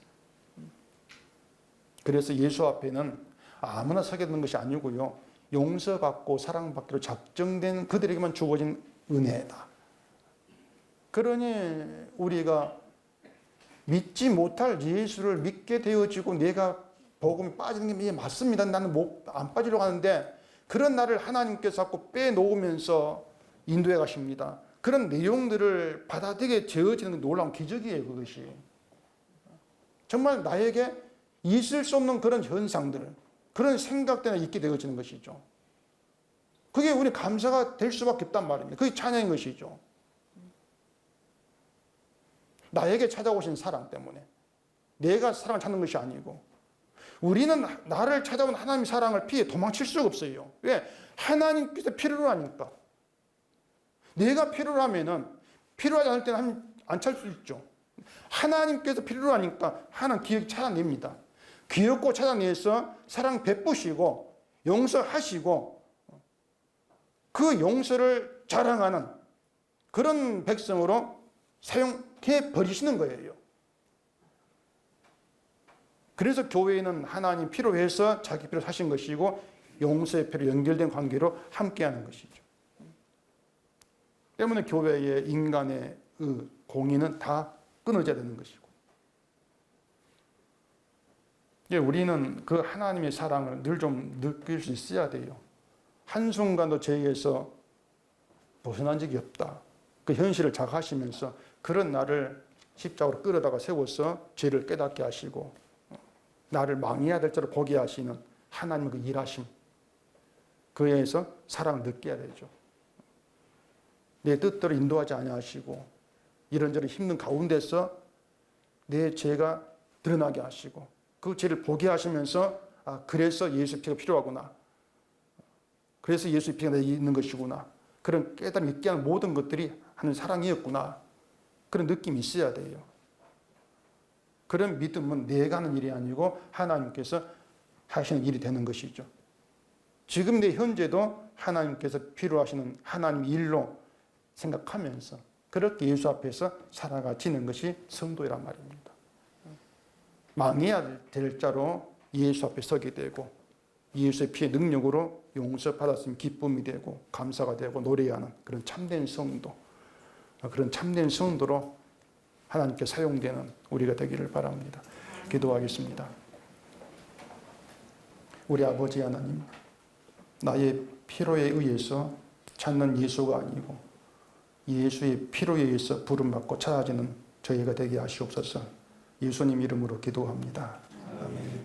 그래서 예수 앞에는 아무나 서게 되는 것이 아니고요. 용서받고 사랑받기로 작정된 그들에게만 주어진 은혜다. 그러니 우리가 믿지 못할 예수를 믿게 되어지고 내가 복음에 빠지는 게 맞습니다. 나는 안 빠지려고 하는데 그런 나를 하나님께서 자꾸 빼놓으면서 인도해 가십니다. 그런 내용들을 받아들이게 되어지는 놀라운 기적이에요. 그것이. 정말 나에게 있을 수 없는 그런 현상들, 그런 생각들이 있게 되어지는 것이죠. 그게 우리 감사가 될 수밖에 없단 말입니다. 그게 찬양인 것이죠. 나에게 찾아오신 사랑 때문에. 내가 사랑을 찾는 것이 아니고. 우리는 나를 찾아온 하나님의 사랑을 피해 도망칠 수가 없어요. 왜? 하나님께서 필요로 하니까. 내가 필요로 하면은 필요하지 않을 때는 안 찾을 수 있죠. 하나님께서 필요로 하니까 하나님 기억 찾아냅니다. 귀엽고 찾아내서 사랑 베푸시고 용서하시고 그 용서를 자랑하는 그런 백성으로 사용해 버리시는 거예요. 그래서 교회는 하나님 필요해서 자기 필요 사신 것이고 용서의 필요 연결된 관계로 함께하는 것이죠. 때문에 교회의 인간의 공의는 다 끊어져야 되는 것이고 우리는 그 하나님의 사랑을 늘 좀 느낄 수 있어야 돼요. 한순간도 죄에서 벗어난 적이 없다. 그 현실을 자각하시면서 그런 나를 십자가로 끌어다가 세워서 죄를 깨닫게 하시고 나를 망해야 될 줄을 보게 하시는 하나님의 그 일하심, 그에 의해서 사랑을 느껴야 되죠. 내 뜻대로 인도하지 아니하시고 이런저런 힘든 가운데서 내 죄가 드러나게 하시고 그 죄를 보게 하시면서 그래서 예수의 피가 필요하구나. 그래서 예수의 피가 내게 있는 것이구나. 그런 깨달음 있게 하는 모든 것들이 하는 사랑이었구나. 그런 느낌이 있어야 돼요. 그런 믿음은 내가 하는 일이 아니고 하나님께서 하시는 일이 되는 것이죠. 지금 내 현재도 하나님께서 필요하시는 하나님의 일로 생각하면서 그렇게 예수 앞에서 살아가지는 것이 성도이란 말입니다. 망해야 될 자로 예수 앞에 서게 되고 예수의 피의 능력으로 용서받았으면 기쁨이 되고 감사가 되고 노래하는 그런 참된 성도, 그런 참된 성도로 하나님께 사용되는 우리가 되기를 바랍니다. 기도하겠습니다. 우리 아버지 하나님, 나의 필요에 의해서 찾는 예수가 아니고 예수의 필요에 의해서 부름받고 찾아지는 저희가 되게 하시옵소서. 예수님 이름으로 기도합니다. 아멘.